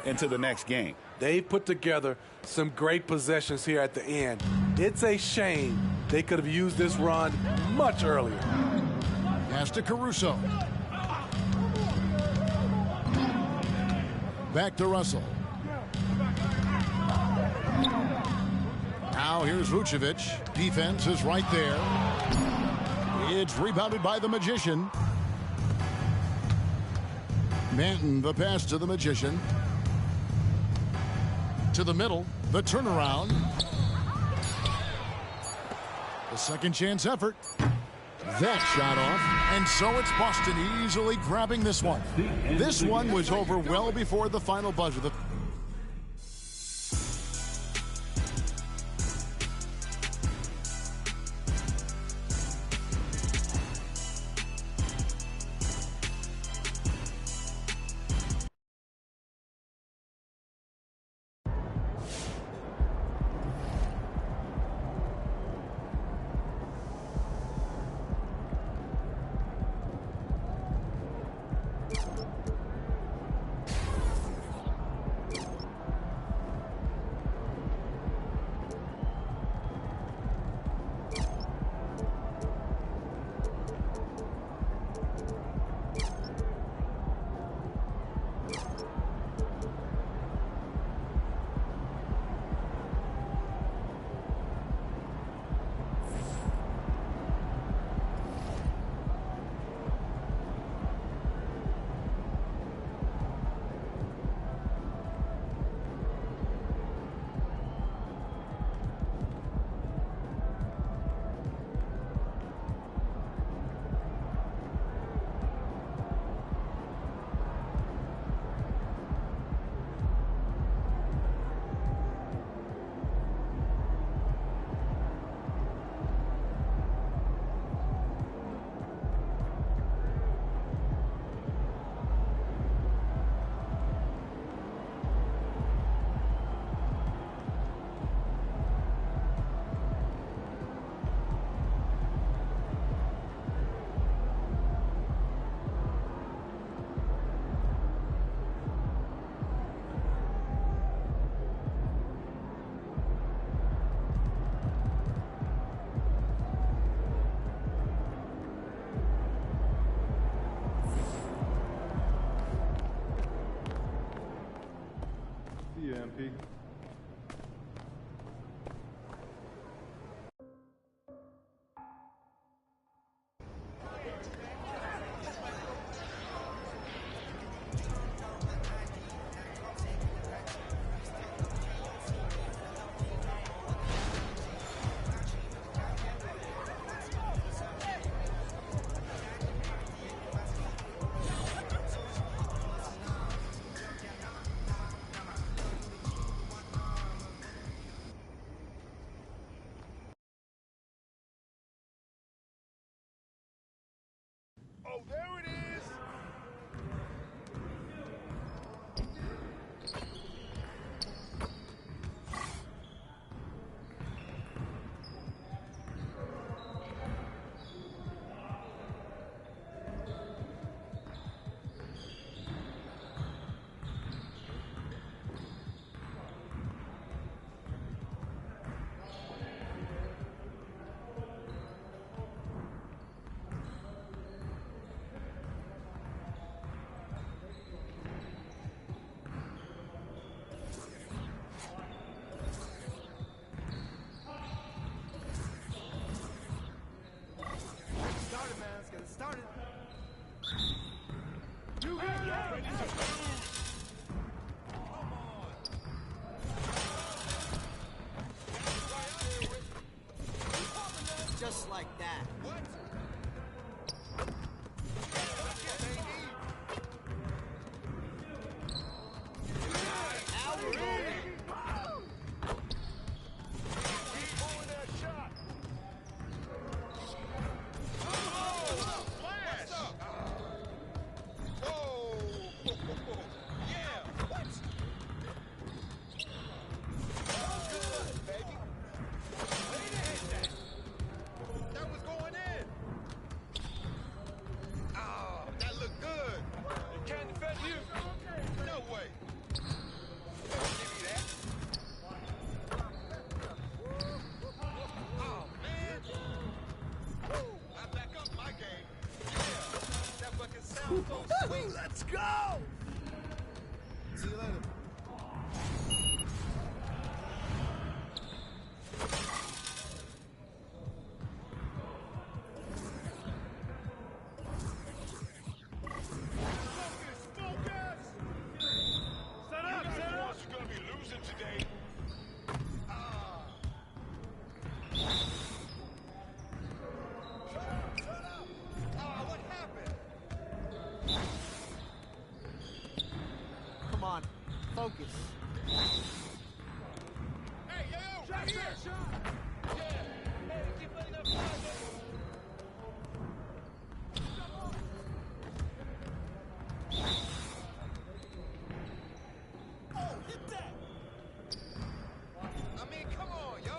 Into the next game. They put together some great possessions here at the end. It's a shame they could have used this run much earlier. Pass to Caruso. Back to Russell. Now here's Vucevic. Defense is right there. It's rebounded by the Magician. Manton, the pass to the Magician. To the middle, the turnaround. The second chance effort. That shot off, and so it's Boston easily grabbing this one. This one was over well before the final buzzer. Just like that. What? Now we're moving. He's pulling that shot. Flash! Whoa! Yeah! What? Good, baby. Way to hit that. That was going in. Oh, that looked good. You can't defend you. No way. Don't give me that. Oh, man. Woo, I back up my game. Yeah, that fucking sounds so sweet. Let's go! See you later. You're gonna be losing today. Shut up! What happened? Come on, focus. Hey, yo, right here! Yeah. Hey, keep playing that fly, oh, hit that! I mean, come on, yo!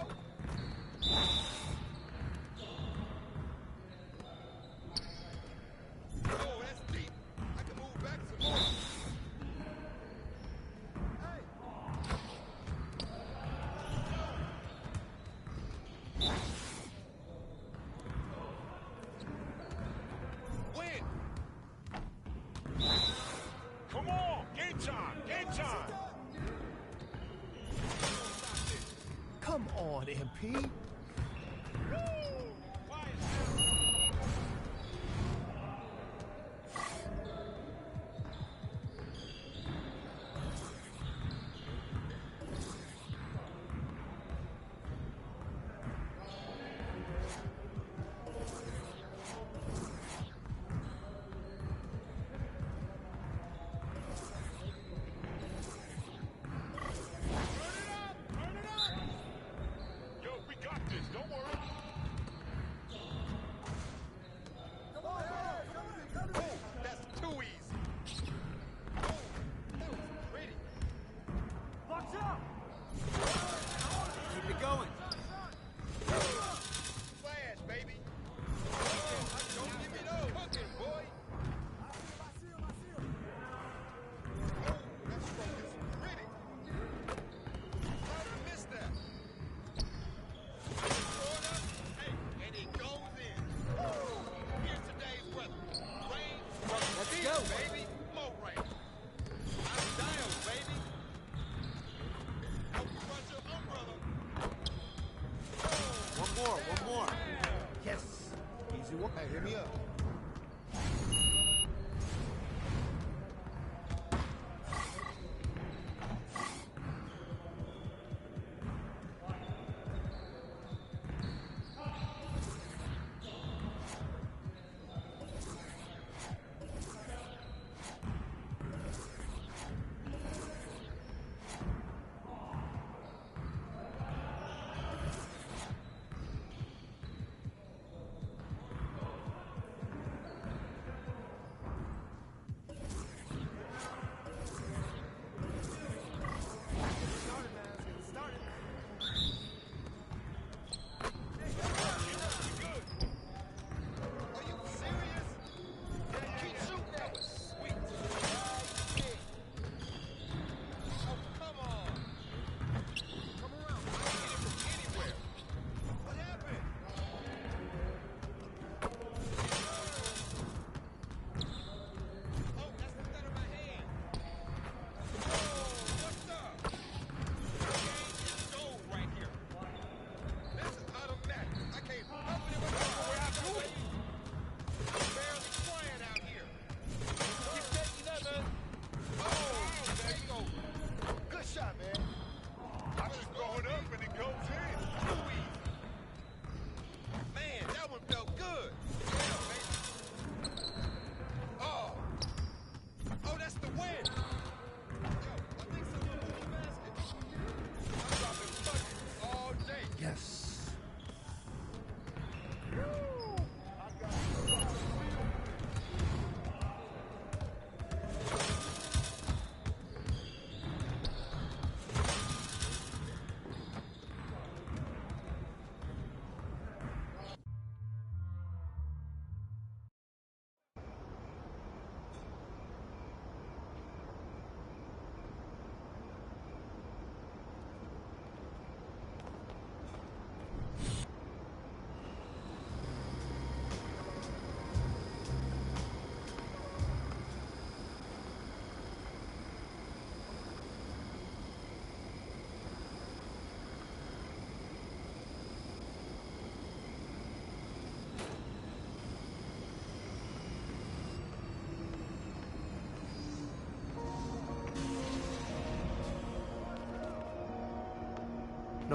Oh, that's deep. I can move back some more. Hey! Win! Come on! Game time! Game time! Come on, MP. Yo, we got this. Don't worry. Oh, that's too easy. Oh, that was pretty. Watch out! Keep it going. Flash, baby. Don't give me those. Cooking, boy. Oh, that stroke is pretty. How did I miss that? Hey, and it goes in. Here's today's weather. Rain, Let's steel, go. baby. More rain. I'm down, baby. Hope you brought your umbrella. One more. Yes. Easy one. Hey, hit me up.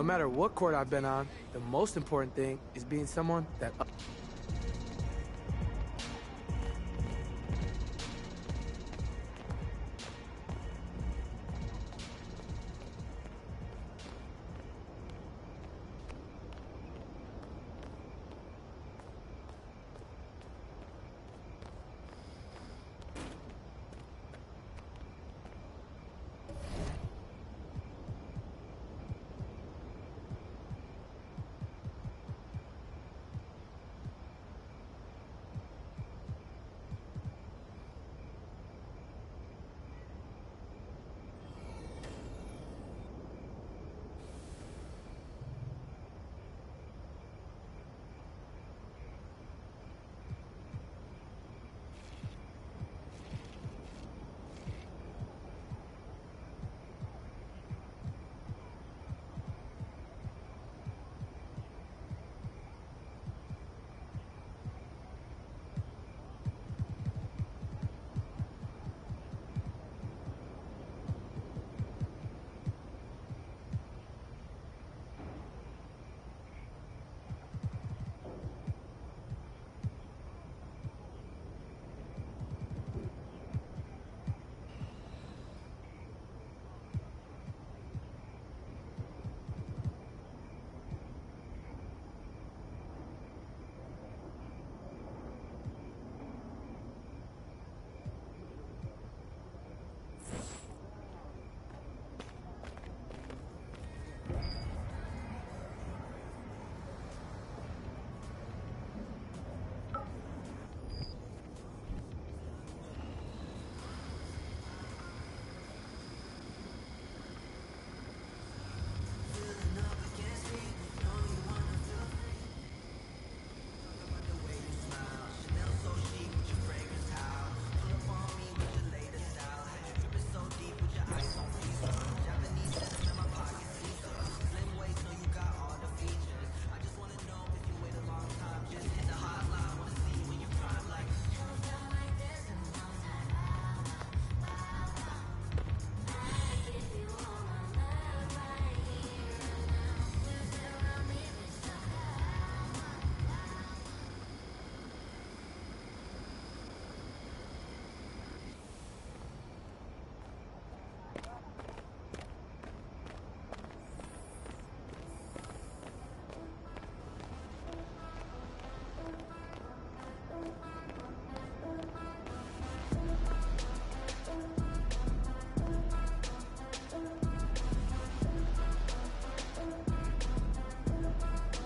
matter what court I've been on, the most important thing is being someone that...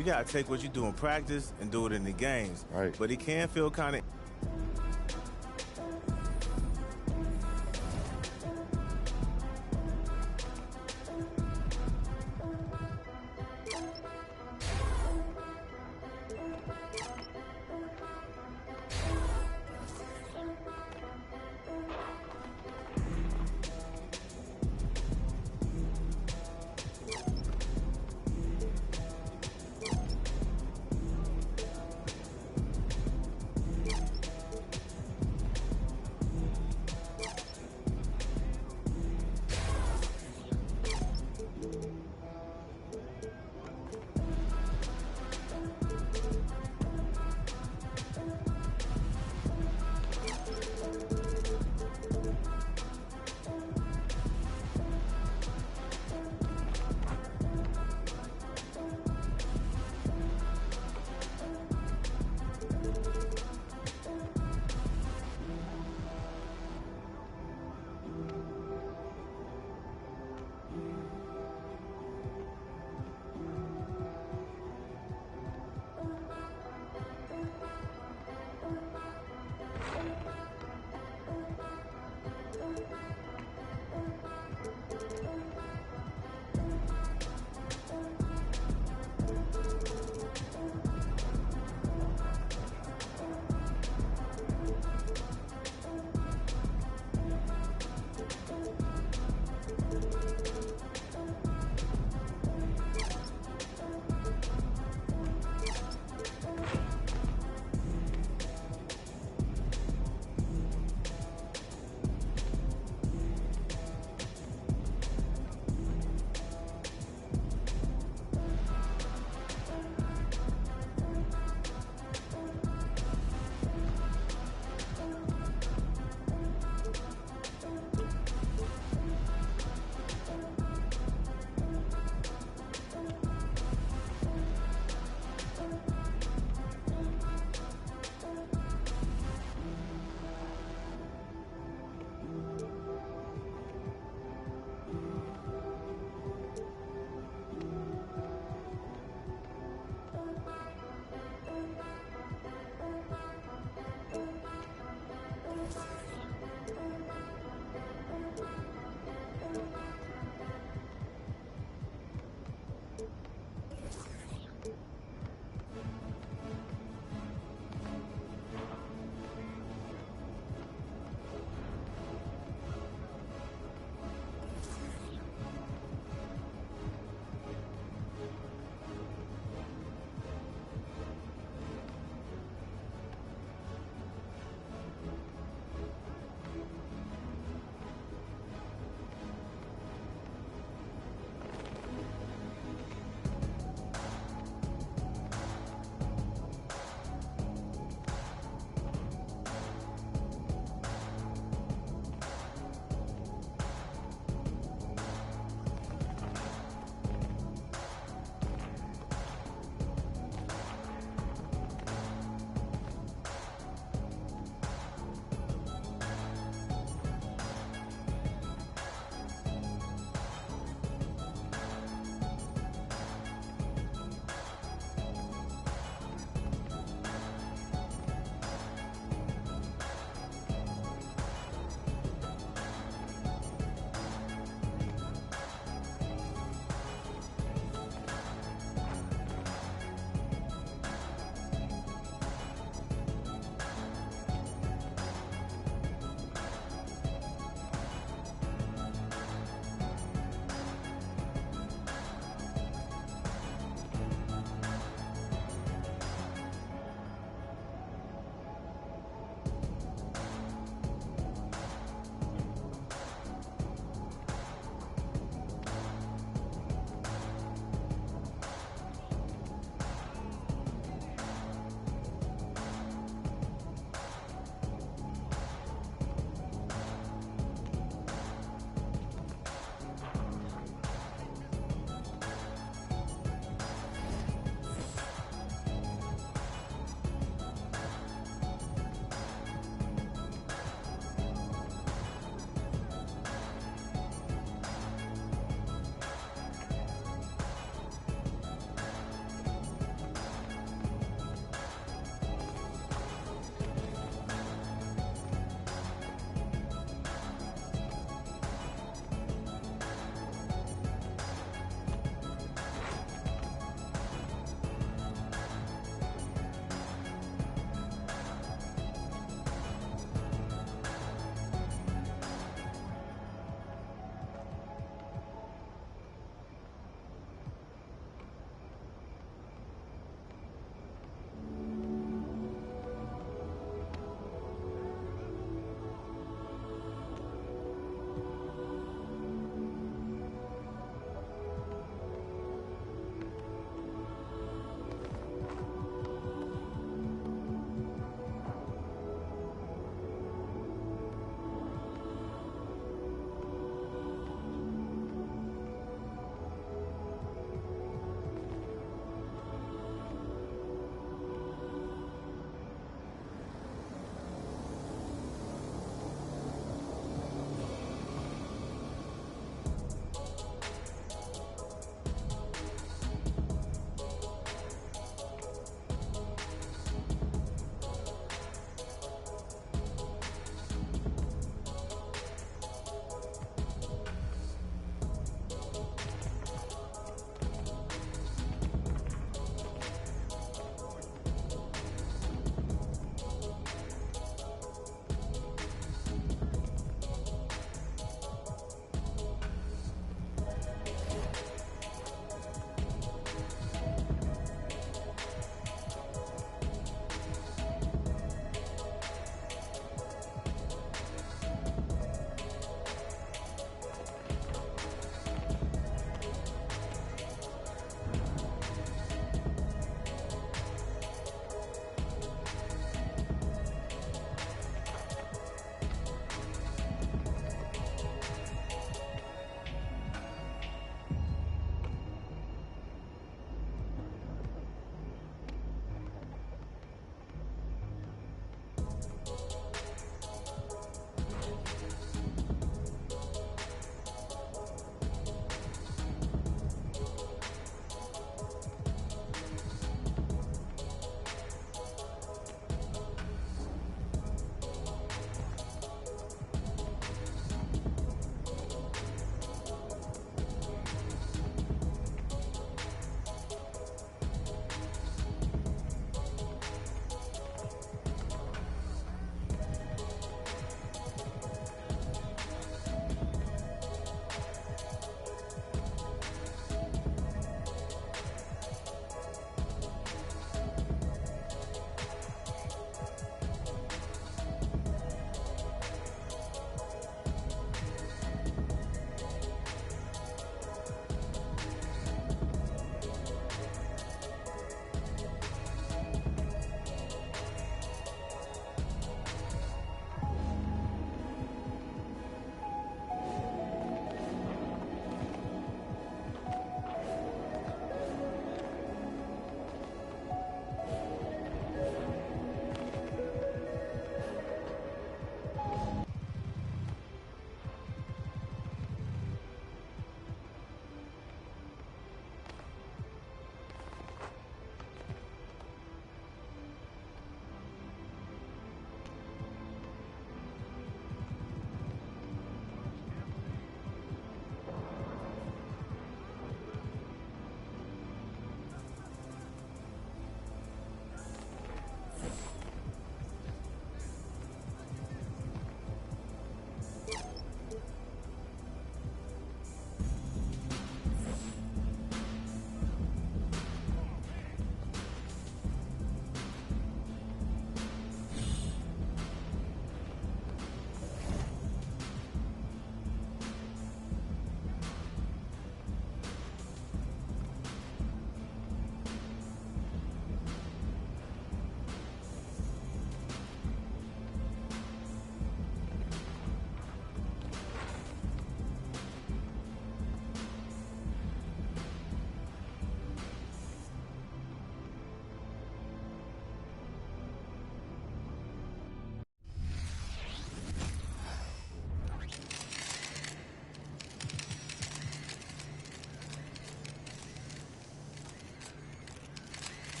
You got to take what you do in practice and do it in the games. Right. But it can feel kind of...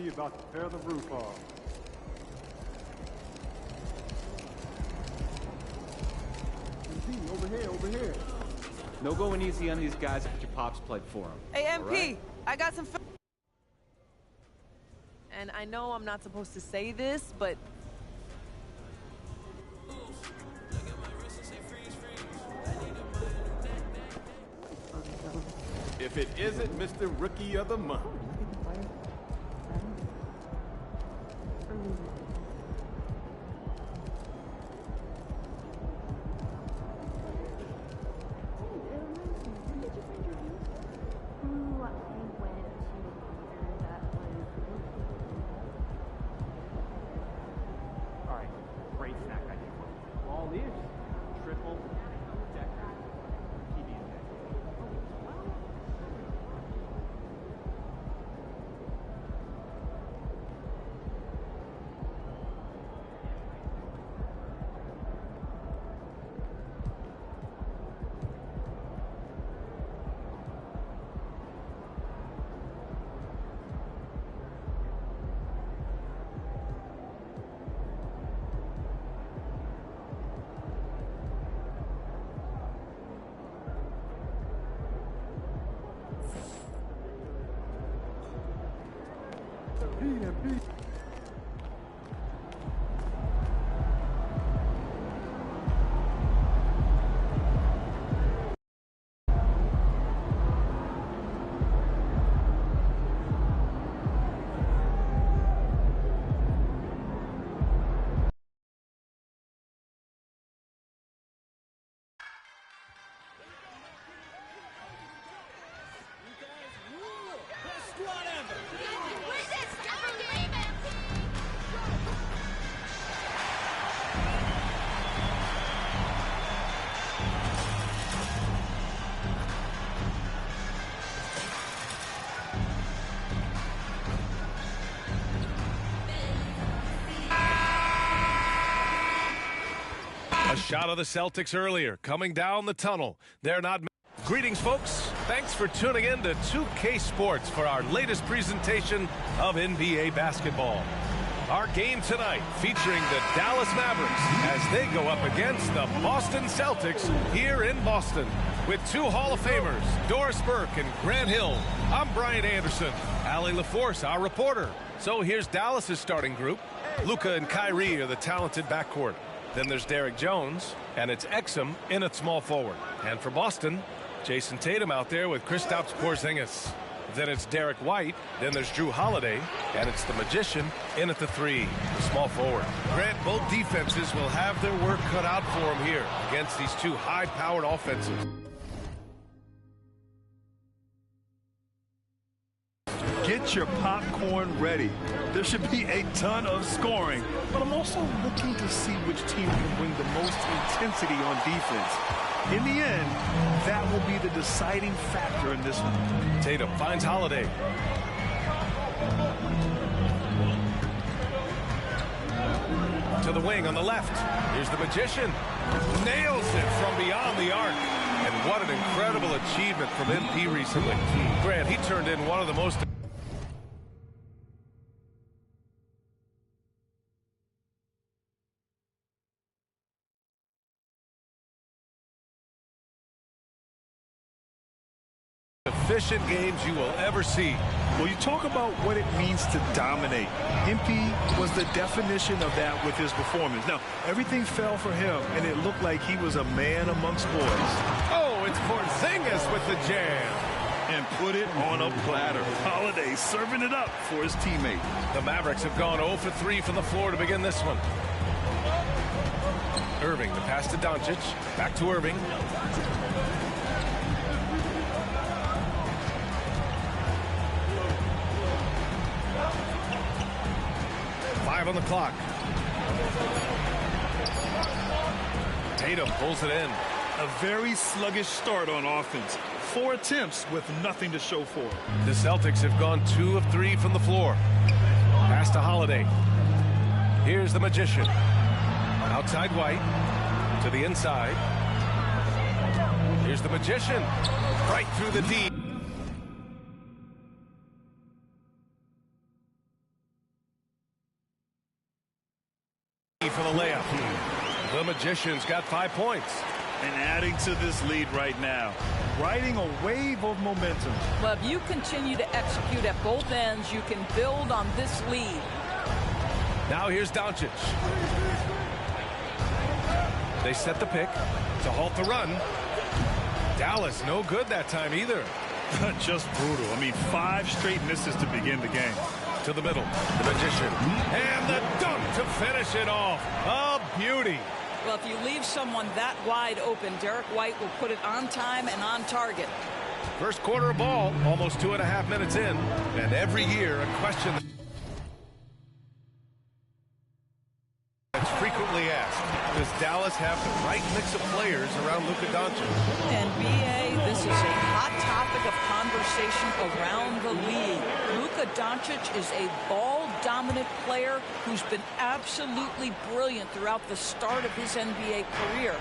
MP about to tear the roof off. MP, over here, over here. No going easy on these guys if your pops played for them. Hey, MP, right? I got some... And I know I'm not supposed to say this, but... If it isn't Mr. Rookie of the Month. A shot of the Celtics earlier, coming down the tunnel. They're not... Greetings, folks. Thanks for tuning in to 2K Sports for our latest presentation of NBA basketball. Our game tonight featuring the Dallas Mavericks as they go up against the Boston Celtics here in Boston. With two Hall of Famers, Doris Burke and Grant Hill, I'm Brian Anderson. Allie LaForce, our reporter. So here's Dallas's starting group. Luka and Kyrie are the talented backcourt. Then there's Derek Jones, and it's Exum in at small forward. And for Boston, Jason Tatum out there with Kristaps Porzingis. Then it's Derek White. Then there's Drew Holiday, and it's the Magician in at the 3, the small forward. Grant, both defenses will have their work cut out for them here against these two high-powered offenses. Get your popcorn ready. There should be a ton of scoring, but I'm also looking to see which team can bring the most intensity on defense. In the end, that will be the deciding factor in this one. Tatum finds Holiday. To the wing on the left. Here's the Magician. Nails it from beyond the arc. And what an incredible achievement from MP recently. Grant, he turned in one of the most... efficient games you will ever see. Well, you talk about what it means to dominate. MP was the definition of that with his performance. Now, everything fell for him, and it looked like he was a man amongst boys. Oh, it's Porzingis with the jam. And put it on a platter. Holiday serving it up for his teammate. The Mavericks have gone 0 for 3 from the floor to begin this one. Irving, the pass to Doncic. Back to Irving. On the clock. Tatum pulls it in. A very sluggish start on offense. 4 attempts with nothing to show for it. The Celtics have gone 2 of 3 from the floor. Pass to Holiday. Here's the Magician. Outside White. To the inside. Here's the Magician. Right through the D. Magician's got 5 points. And adding to this lead right now, riding a wave of momentum. Well, if you continue to execute at both ends, you can build on this lead. Now here's Doncic. They set the pick to halt the run. Dallas no good that time either. Just brutal. I mean, 5 straight misses to begin the game. To the middle, the Magician. And the dunk to finish it off. A beauty. Well, if you leave someone that wide open, Derek White will put it on time and on target. First quarter of ball, almost 2.5 minutes in. And every year, a question that's frequently asked. Does Dallas have the right mix of players around Luka Doncic? And BA, this is a hot topic of conversation around the league. Luka Doncic is a ball-dominant player who's been absolutely brilliant throughout the start of his NBA career.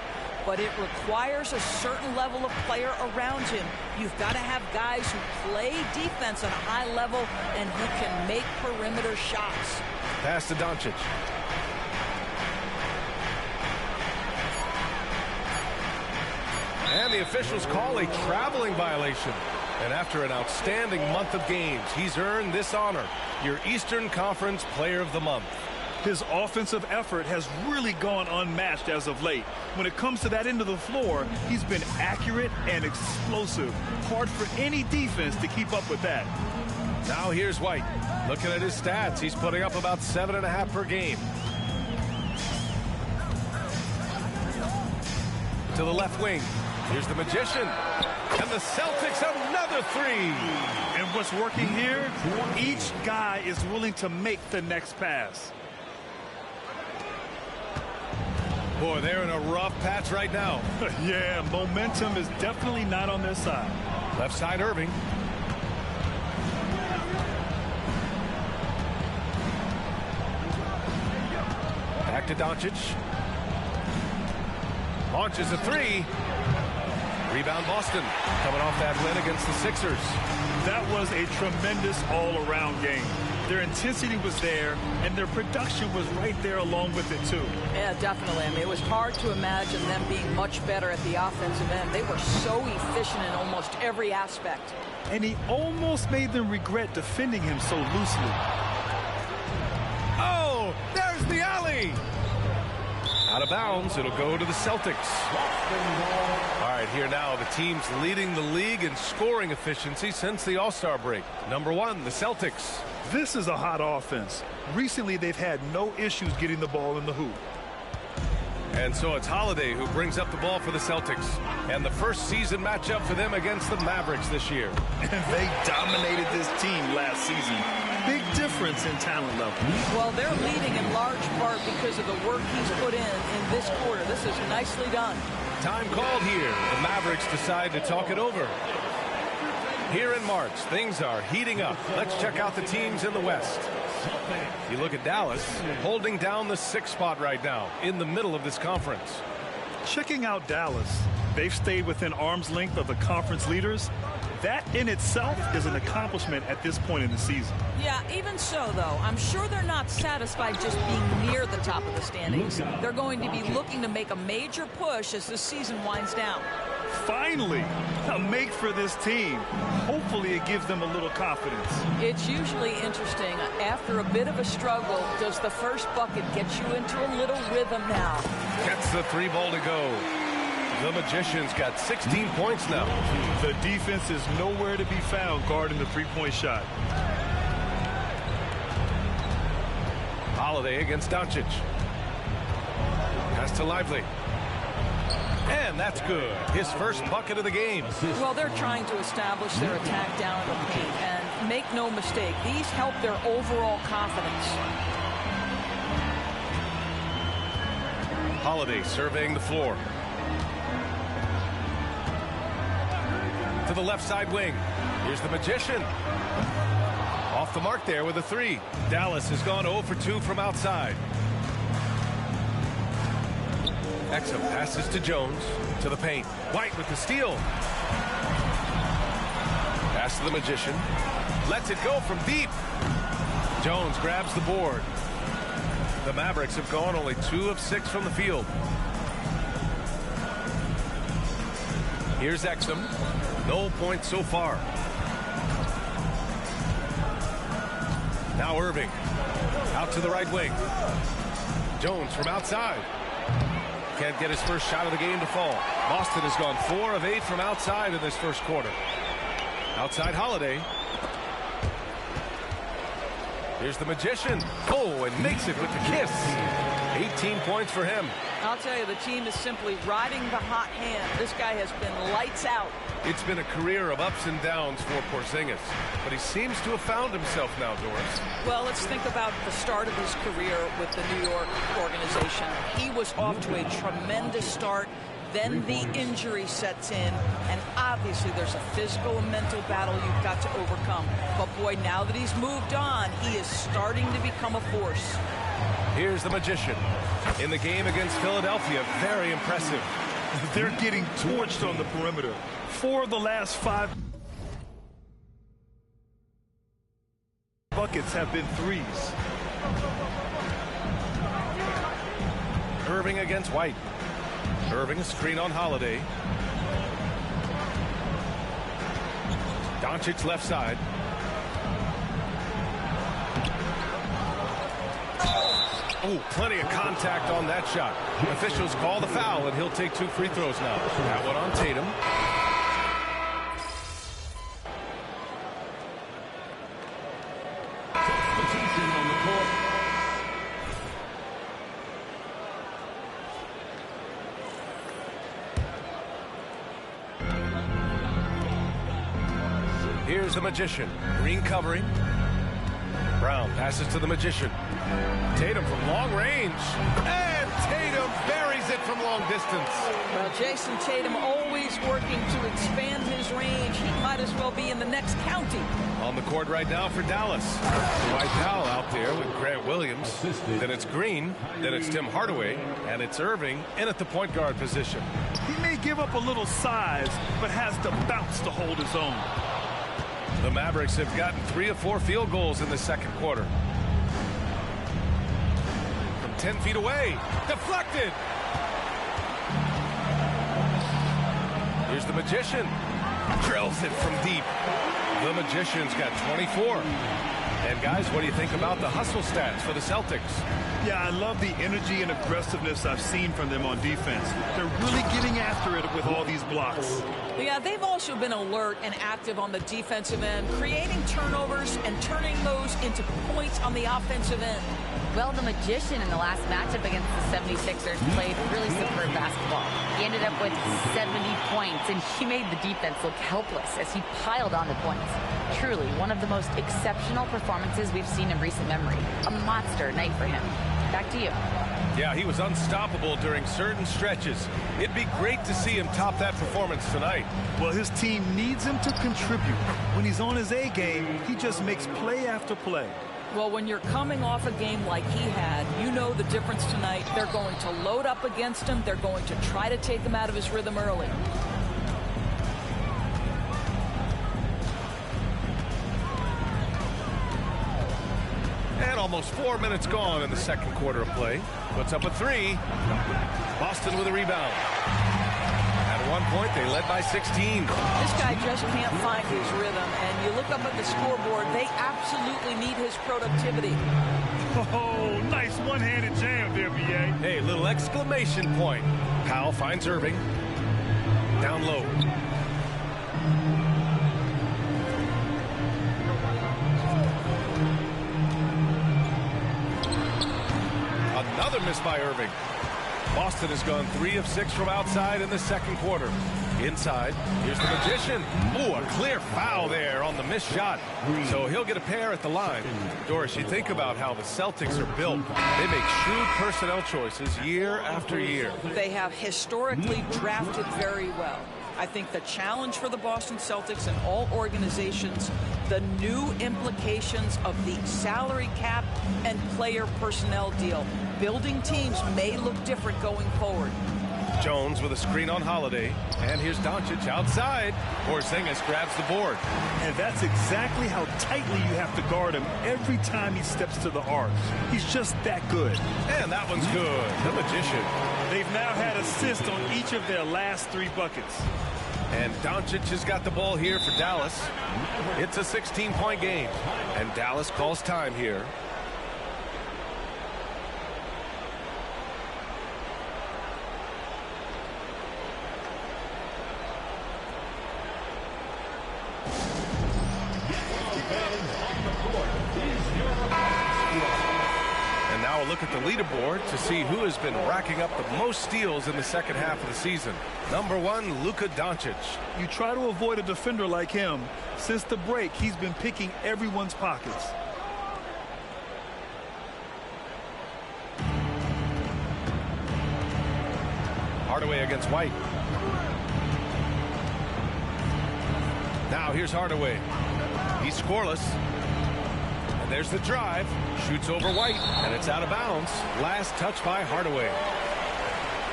But it requires a certain level of player around him. You've got to have guys who play defense at a high level and who can make perimeter shots. Pass to Doncic. And the officials call a traveling violation. And after an outstanding month of games, he's earned this honor, your Eastern Conference Player of the Month. His offensive effort has really gone unmatched as of late. When it comes to that end of the floor, he's been accurate and explosive. Hard for any defense to keep up with that. Now here's White. Looking at his stats, he's putting up about 7.5 per game. To the left wing. Here's the Magician. And the Celtics another 3. And what's working here? Each guy is willing to make the next pass. Boy, they're in a rough patch right now. Yeah, momentum is definitely not on their side. Left side, Irving. Back to Doncic. Launches a 3. Rebound Boston. Coming off that win against the Sixers. That was a tremendous all-around game. Their intensity was there, and their production was right there along with it, too. Yeah, definitely. I mean, it was hard to imagine them being much better at the offensive end. They were so efficient in almost every aspect. And he almost made them regret defending him so loosely. Oh, there's the alley. Out of bounds, it'll go to the Celtics. All right, here now, the teams leading the league in scoring efficiency since the All-Star break. Number 1, the Celtics. This is a hot offense. Recently, they've had no issues getting the ball in the hoop. And so it's Holiday who brings up the ball for the Celtics. And the first season matchup for them against the Mavericks this year. And they dominated this team last season. Big difference in talent level. Well, they're leading in large part because of the work he's put in this quarter. This is nicely done. Time called here. The Mavericks decide to talk it over. Here in March, things are heating up. Let's check out the teams in the West. You look at Dallas, holding down the 6th spot right now, in the middle of this conference. Checking out Dallas, they've stayed within arm's length of the conference leaders. That in itself is an accomplishment at this point in the season. Yeah, even so, though, I'm sure they're not satisfied just being near the top of the standings. They're going to be looking to make a major push as the season winds down. Finally, a make for this team. Hopefully it gives them a little confidence. It's usually interesting. After a bit of a struggle, does the first bucket get you into a little rhythm now? Gets the 3 ball to go. The Magician's got 16 points now. The defense is nowhere to be found guarding the 3-point shot. Holiday against Doncic. Pass to Lively. And that's good. His first bucket of the game. Well, they're trying to establish their attack down in the paint. And make no mistake, these help their overall confidence. Holiday surveying the floor. To the left side wing. Here's the Magician. Off the mark there with a 3. Dallas has gone 0 for 2 from outside. Exum passes to Jones. To the paint. White with the steal. Pass to the Magician. Lets it go from deep. Jones grabs the board. The Mavericks have gone only 2 of 6 from the field. Here's Exum. No points so far. Now Irving. Out to the right wing. Jones from outside. Can't get his first shot of the game to fall. Boston has gone 4 of 8 from outside in this first quarter. Outside Holiday. Here's the Magician. Oh, and makes it with the kiss. 18 points for him. I'll tell you, the team is simply riding the hot hand. This guy has been lights out. It's been a career of ups and downs for Porzingis, but he seems to have found himself now, Doris. Well, let's think about the start of his career with the New York organization. He was off to a tremendous start. Then the injury sets in, and obviously there's a physical and mental battle you've got to overcome. But boy, now that he's moved on, he is starting to become a force. Here's the Magician. In the game against Philadelphia, very impressive. They're getting torched on the perimeter. 4 of the last 5 buckets have been threes. Irving against White. Irving, a screen on Holiday. Doncic left side. Oh, plenty of contact on that shot. Officials call the foul, and he'll take 2 free throws now. That one on Tatum. Here's the Magician. Green covering. Brown passes to the Magician. Tatum from long range. And Tatum buries it from long distance. Well, Jason Tatum always working to expand his range. He might as well be in the next county. On the court right now for Dallas. Dwight Powell out there with Grant Williams. Then it's Green. Then it's Tim Hardaway. And it's Irving in at the point guard position. He may give up a little size, but has the bounce to hold his own. The Mavericks have gotten 3 of 4 field goals in the second quarter. From 10 feet away. Deflected. Here's the Magician. Drills it from deep. The Magician's got 24. And guys, what do you think about the hustle stats for the Celtics? Yeah, I love the energy and aggressiveness I've seen from them on defense. They're really getting after it with all these blocks. Yeah, they've also been alert and active on the defensive end, creating turnovers and turning those into points on the offensive end. Well, the Magician in the last matchup against the 76ers played really superb basketball. He ended up with 70 points, and he made the defense look helpless as he piled on the points. Truly, one of the most exceptional performances we've seen in recent memory. A monster night for him. Back to you. Yeah, he was unstoppable during certain stretches. It'd be great to see him top that performance tonight. Well, his team needs him to contribute. When he's on his A game, he just makes play after play. Well, when you're coming off a game like he had, you know the difference tonight. They're going to load up against him. They're going to try to take him out of his rhythm early. And almost 4 minutes gone in the second quarter of play. Puts up a 3. Boston with a rebound. At one point, they led by 16. This guy just can't find his rhythm. And you look up at the scoreboard, they absolutely need his productivity. Oh, nice one-handed jam there, B.A. Hey, little exclamation point. Powell finds Irving. Down low. Another miss by Irving. Boston has gone 3 of 6 from outside in the second quarter. Inside, here's the Magician. Oh, a clear foul there on the missed shot. So he'll get a pair at the line. Doris, you think about how the Celtics are built. They make shrewd personnel choices year after year. They have historically drafted very well. I think the challenge for the Boston Celtics and all organizations, the new implications of the salary cap and player personnel deal. Building teams may look different going forward. Jones with a screen on Holiday. And here's Doncic outside. Porzingis grabs the board. And that's exactly how tightly you have to guard him every time he steps to the arc. He's just that good. And that one's good. The Magician. They've now had assists on each of their last 3 buckets. And Doncic has got the ball here for Dallas. It's a 16-point game. And Dallas calls time here. And now a look at the leaderboard to see who has been racking up the most steals in the second half of the season. Number 1, Luka Doncic. You try to avoid a defender like him. Since the break, he's been picking everyone's pockets. Hardaway against White. Now here's Hardaway. He's scoreless. And there's the drive. Shoots over White, and it's out of bounds. Last touch by Hardaway.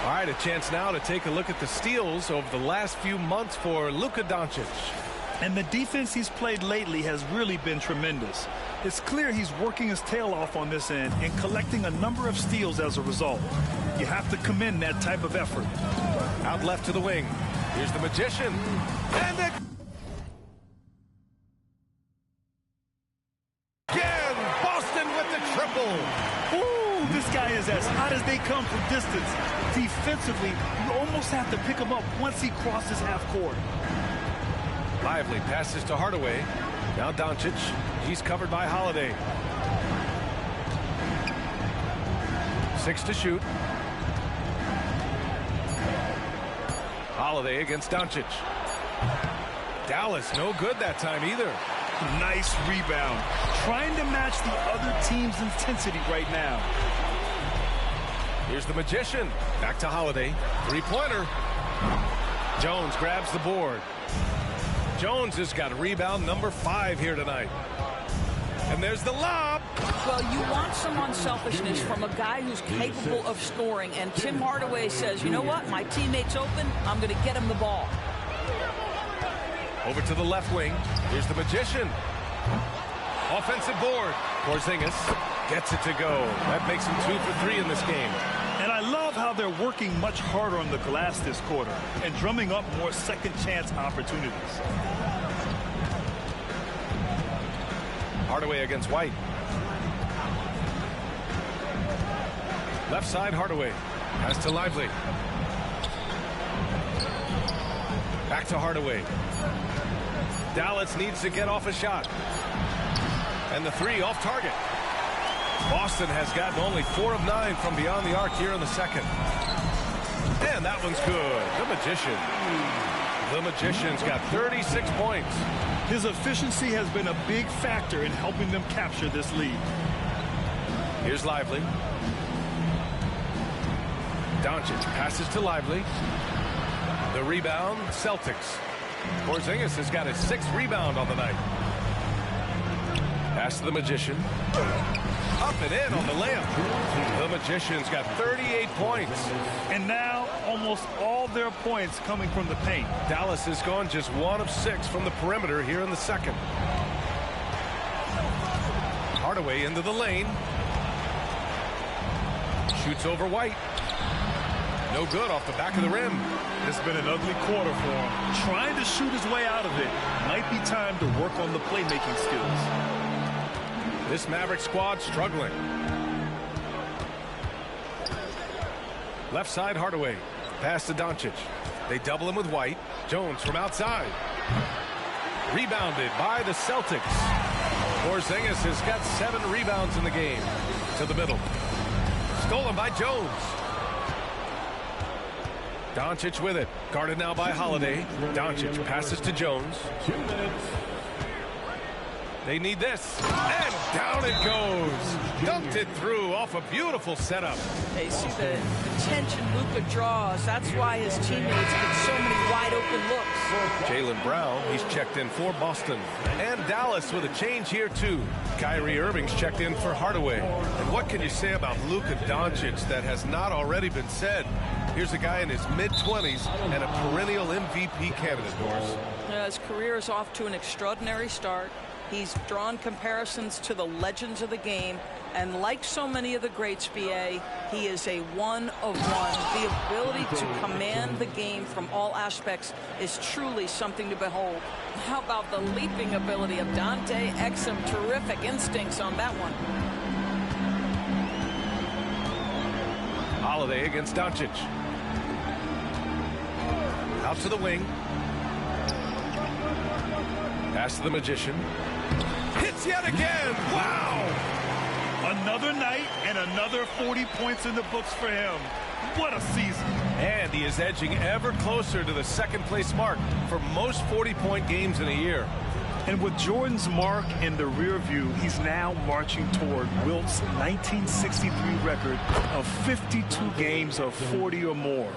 All right, a chance now to take a look at the steals over the last few months for Luka Doncic. And the defense he's played lately has really been tremendous. It's clear he's working his tail off on this end and collecting a number of steals as a result. You have to commend that type of effort. Out left to the wing. Here's the Magician. And again, Boston with the triple. Ooh, this guy is as hot as they come from distance. Defensively, you almost have to pick him up once he crosses half court. Lively passes to Hardaway. Now Doncic. He's covered by Holiday. 6 to shoot. Holiday against Doncic. Dallas no good that time either. Nice rebound. Trying to match the other team's intensity right now. Here's the Magician. Back to Holiday. Three-pointer. Jones grabs the board. Jones has got rebound number 5 here tonight. And there's the lob. Well, you want some unselfishness from a guy who's capable of scoring. And Tim Hardaway says, you know what? My teammate's open. I'm going to get him the ball. Over to the left wing. Here's the Magician. Offensive board. Porzingis gets it to go. That makes him 2 for 3 in this game. And I love how they're working much harder on the glass this quarter and drumming up more second chance opportunities. Hardaway against White. Left side, Hardaway. Pass to Lively. Back to Hardaway. Dallas needs to get off a shot. And the 3 off target. Boston has gotten only 4 of 9 from beyond the arc here in the second. And that one's good. The Magician. The Magician's got 36 points. His efficiency has been a big factor in helping them capture this lead. Here's Lively. Doncic passes to Lively. The rebound, Celtics. Porzingis has got his 6th rebound on the night. Pass to the Magician. Up and in on the layup. The Magician's got 38 points. And now almost all their points coming from the paint. Dallas has gone just 1 of 6 from the perimeter here in the second. Hardaway into the lane. Shoots over White. No good off the back of the rim. It's been an ugly quarter for him. Trying to shoot his way out of it. Might be time to work on the playmaking skills. This Maverick squad struggling. Left side, Hardaway. Pass to Doncic. They double him with White. Jones from outside. Rebounded by the Celtics. Porzingis has got 7 rebounds in the game. To the middle. Stolen by Jones. Doncic with it. Guarded now by Holiday. Doncic passes to Jones. 2 minutes. They need this. And down it goes. Dunked it through off a beautiful setup. They see the tension Luka draws. That's why his teammates get so many wide open looks. Jaylen Brown, he's checked in for Boston. And Dallas with a change here too. Kyrie Irving's checked in for Hardaway. And what can you say about Luka Doncic that has not already been said? Here's a guy in his mid-20s and a perennial MVP candidate, Doris. His career is off to an extraordinary start. He's drawn comparisons to the legends of the game. And like so many of the greats, BA, he is a one-of-one. The ability to command the game from all aspects is truly something to behold. How about the leaping ability of Dante Exum? Terrific instincts on that one. Holiday against Doncic. Out to the wing. Pass to the Magician. Hits yet again. Wow! Another night and another 40 points in the books for him. What a season. And he is edging ever closer to the second-place mark for most 40-point games in a year. And with Jordan's mark in the rear view, he's now marching toward Wilt's 1963 record of 52 games of 40 or more.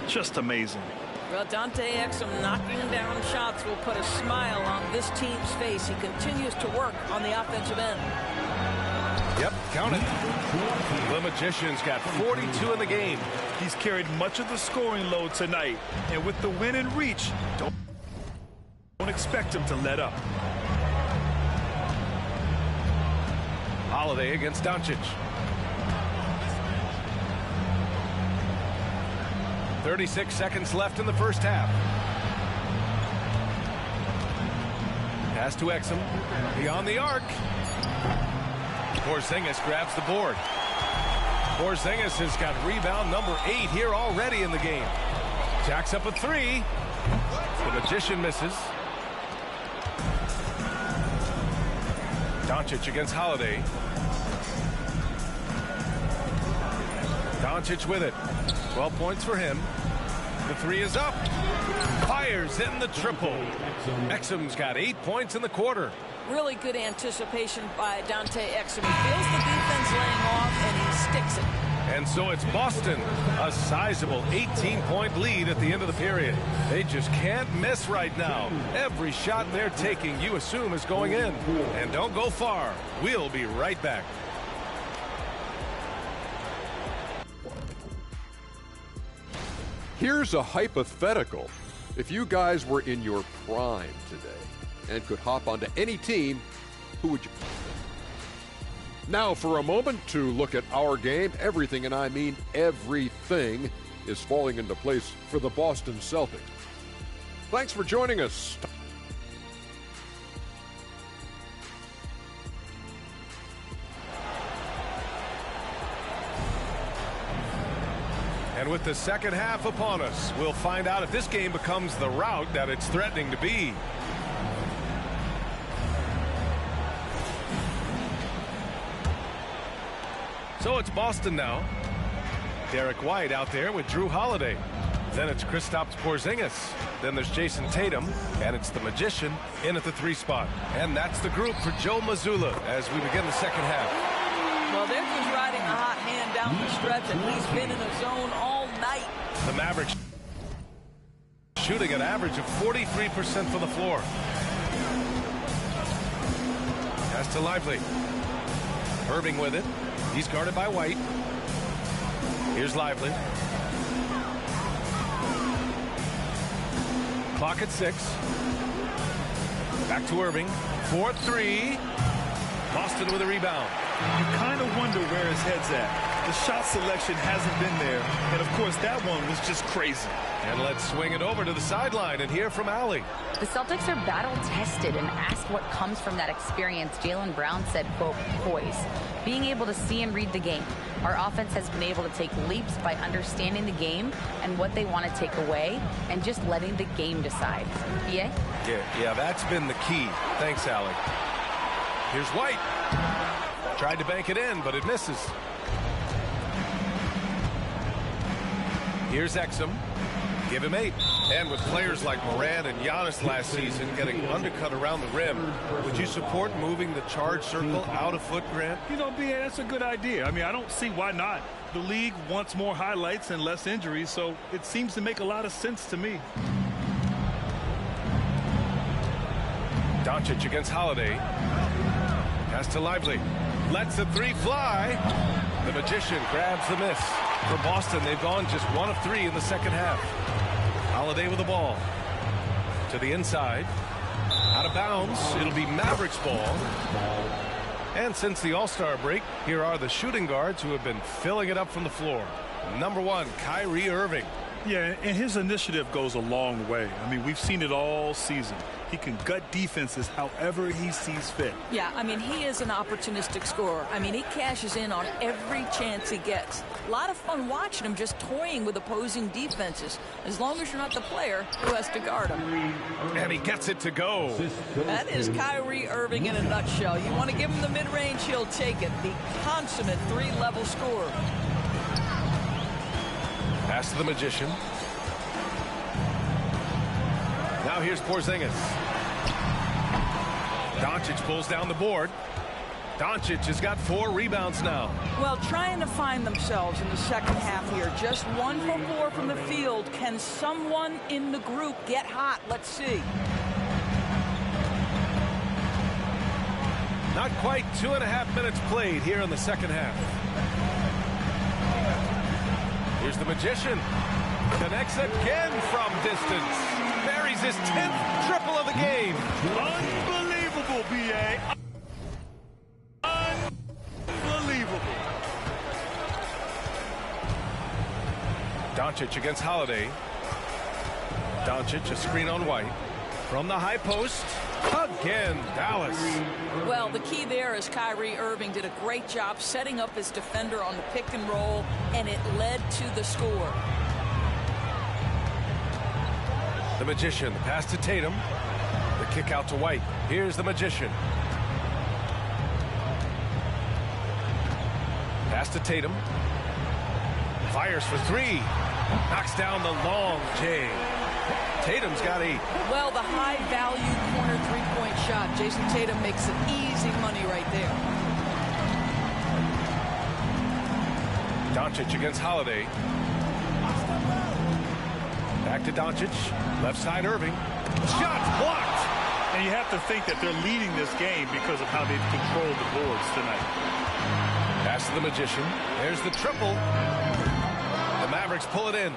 Just amazing. Well, Dante Exum knocking down shots will put a smile on this team's face. He continues to work on the offensive end. Yep, count it. The Magician's got 42 in the game. He's carried much of the scoring load tonight. And with the win in reach, don't expect him to let up. Holiday against Doncic. 36 seconds left in the first half. Pass to Exum. Beyond the arc. Porzingis grabs the board. Porzingis has got rebound number 8 here already in the game. Jacks up a 3. The Magician misses. Doncic against Holiday. Doncic with it. 12 points for him. The 3 is up. Fires in the triple. Exum's got 8 points in the quarter. Really good anticipation by Dante Exum. He feels the defense laying off, and he sticks it. And so it's Boston, a sizable 18-point lead at the end of the period. They just can't miss right now. Every shot they're taking, you assume, is going in. And don't go far. We'll be right back. Here's a hypothetical. If you guys were in your prime today and could hop onto any team, who would you pick? Now for a moment to look at our game. Everything, and I mean everything, is falling into place for the Boston Celtics. Thanks for joining us. And with the second half upon us, we'll find out if this game becomes the rout that it's threatening to be. So it's Boston now. Derek White out there with Drew Holiday. Then it's Kristaps Porzingis. Then there's Jason Tatum. And it's the Magician in at the 3 spot. And that's the group for Joe Mazzulla as we begin the second half. Well, they're just riding a hot hand down the stretch, and he's been in the zone all night. The Mavericks shooting an average of 43% from the floor. Pass to Lively. Irving with it. He's guarded by White. Here's Lively. Clock at 6. Back to Irving. 4-3. Boston with a rebound. You kind of wonder where his head's at. The shot selection hasn't been there. And, of course, that one was just crazy. And let's swing it over to the sideline and hear from Allie. The Celtics are battle-tested, and asked what comes from that experience, Jaylen Brown said, quote, poise. Being able to see and read the game. Our offense has been able to take leaps by understanding the game and what they want to take away and just letting the game decide. BA? Yeah, that's been the key. Thanks, Allie. Here's White. Tried to bank it in, but it misses. Here's Exum. Give him 8. And with players like Morant and Giannis last season getting undercut around the rim, would you support moving the charge circle out a foot, Grant? You know, BA, that's a good idea. I mean, I don't see why not. The league wants more highlights and less injuries, so it seems to make a lot of sense to me. Doncic against Holiday. Pass to Lively. Lets the 3 fly. The Magician grabs the miss. For Boston, they've gone just 1 of 3 in the second half. Holiday with the ball. To the inside. Out of bounds. It'll be Mavericks ball. And since the All-Star break, here are the shooting guards who have been filling it up from the floor. Number 1, Kyrie Irving. Yeah, and his initiative goes a long way. I mean, we've seen it all season. He can gut defenses however he sees fit. Yeah, I mean, he is an opportunistic scorer. I mean, he cashes in on every chance he gets. A lot of fun watching him just toying with opposing defenses, as long as you're not the player who has to guard him. And he gets it to go. That is Kyrie Irving in a nutshell. You want to give him the mid-range, he'll take it. The consummate three-level scorer. Pass to the Magician. Now here's Porzingis. Doncic pulls down the board. Doncic has got 4 rebounds now. Well, trying to find themselves in the second half here. Just 1 for 4 from the field. Can someone in the group get hot? Let's see. Not quite 2.5 minutes played here in the second half. Here's the Magician. Connects again from distance. Buries his 10th triple of the game. Unbelievable, B.A. Unbelievable. Doncic against Holiday. Doncic, a screen on White. From the high post. Again, Dallas. Well, the key there is Kyrie Irving did a great job setting up his defender on the pick and roll, and it led to the score. The Magician, the pass to Tatum. The kick out to White. Here's the Magician. Pass to Tatum. Fires for 3. Knocks down the long J. Tatum's got 8. Well, the high-value corner three-point shot. Jason Tatum makes it easy money right there. Doncic against Holiday. Back to Doncic. Left side Irving. Shot blocked. And you have to think that they're leading this game because of how they've controlled the boards tonight. Pass to the Magician. There's the triple. The Mavericks pull it in.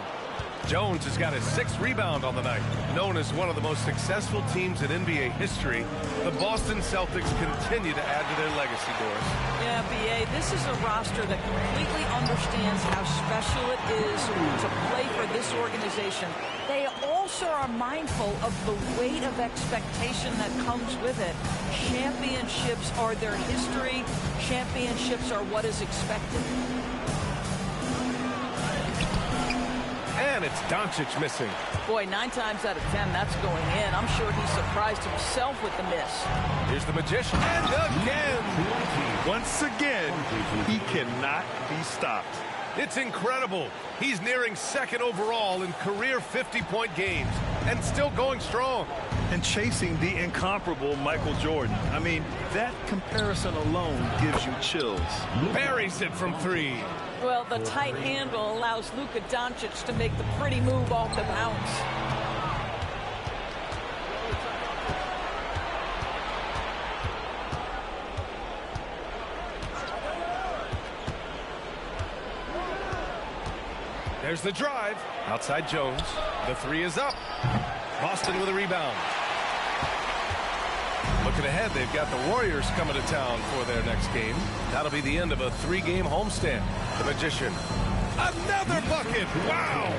Jones has got his 6th rebound on the night. Known as one of the most successful teams in NBA history, the Boston Celtics continue to add to their legacy, Doris. Yeah, B.A., this is a roster that completely understands how special it is to play for this organization. They also are mindful of the weight of expectation that comes with it. Championships are their history. Championships are what is expected. And it's Doncic missing. Boy, 9 times out of 10, that's going in. I'm sure he surprised himself with the miss. Here's the Magician. And again. Once again, he cannot be stopped. It's incredible. He's nearing 2nd overall in career 50-point games and still going strong. And chasing the incomparable Michael Jordan. I mean, that comparison alone gives you chills. Buries it from 3. Well, the tight handle allows Luka Doncic to make the pretty move off the bounce. There's the drive. Outside Jones. The 3 is up. Boston with a rebound. Looking ahead, they've got the Warriors coming to town for their next game. That'll be the end of a 3-game homestand. The Magician. Another bucket. Wow.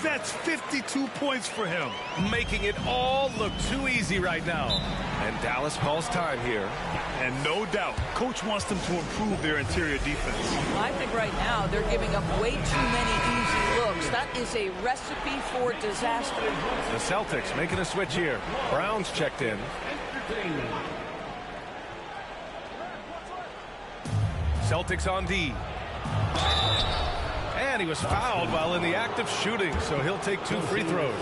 That's 52 points for him. Making it all look too easy right now. And Dallas calls time here. And no doubt, Coach wants them to improve their interior defense. I think right now they're giving up way too many easy looks. That is a recipe for disaster. The Celtics making a switch here. Brown's checked in. Celtics on D. And he was fouled while in the act of shooting, so he'll take 2 free throws.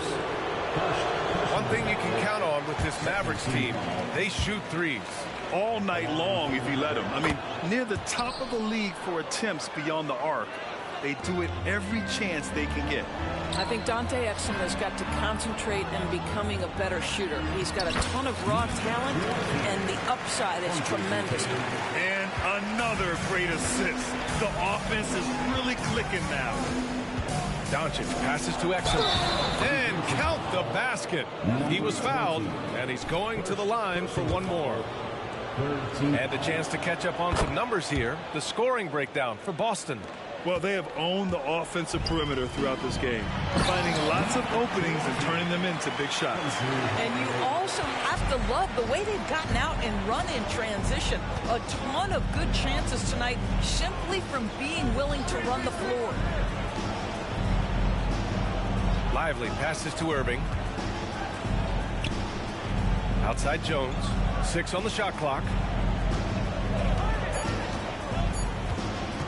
One thing you can count on with this Mavericks team, they shoot 3s. All night long if you let them. I mean, near the top of the league for attempts beyond the arc. They do it every chance they can get. I think Dante Exum has got to concentrate on becoming a better shooter. He's got a ton of raw talent, and the upside is tremendous. And another great assist. The offense is really clicking now. Doncic passes to Exum. And count the basket. He was fouled, and he's going to the line for 1 more. And a chance to catch up on some numbers here. The scoring breakdown for Boston. Well, they have owned the offensive perimeter throughout this game, finding lots of openings and turning them into big shots. And you also have to love the way they've gotten out and run in transition. A ton of good chances tonight simply from being willing to run the floor. Lively passes to Irving. Outside Jones. 6 on the shot clock.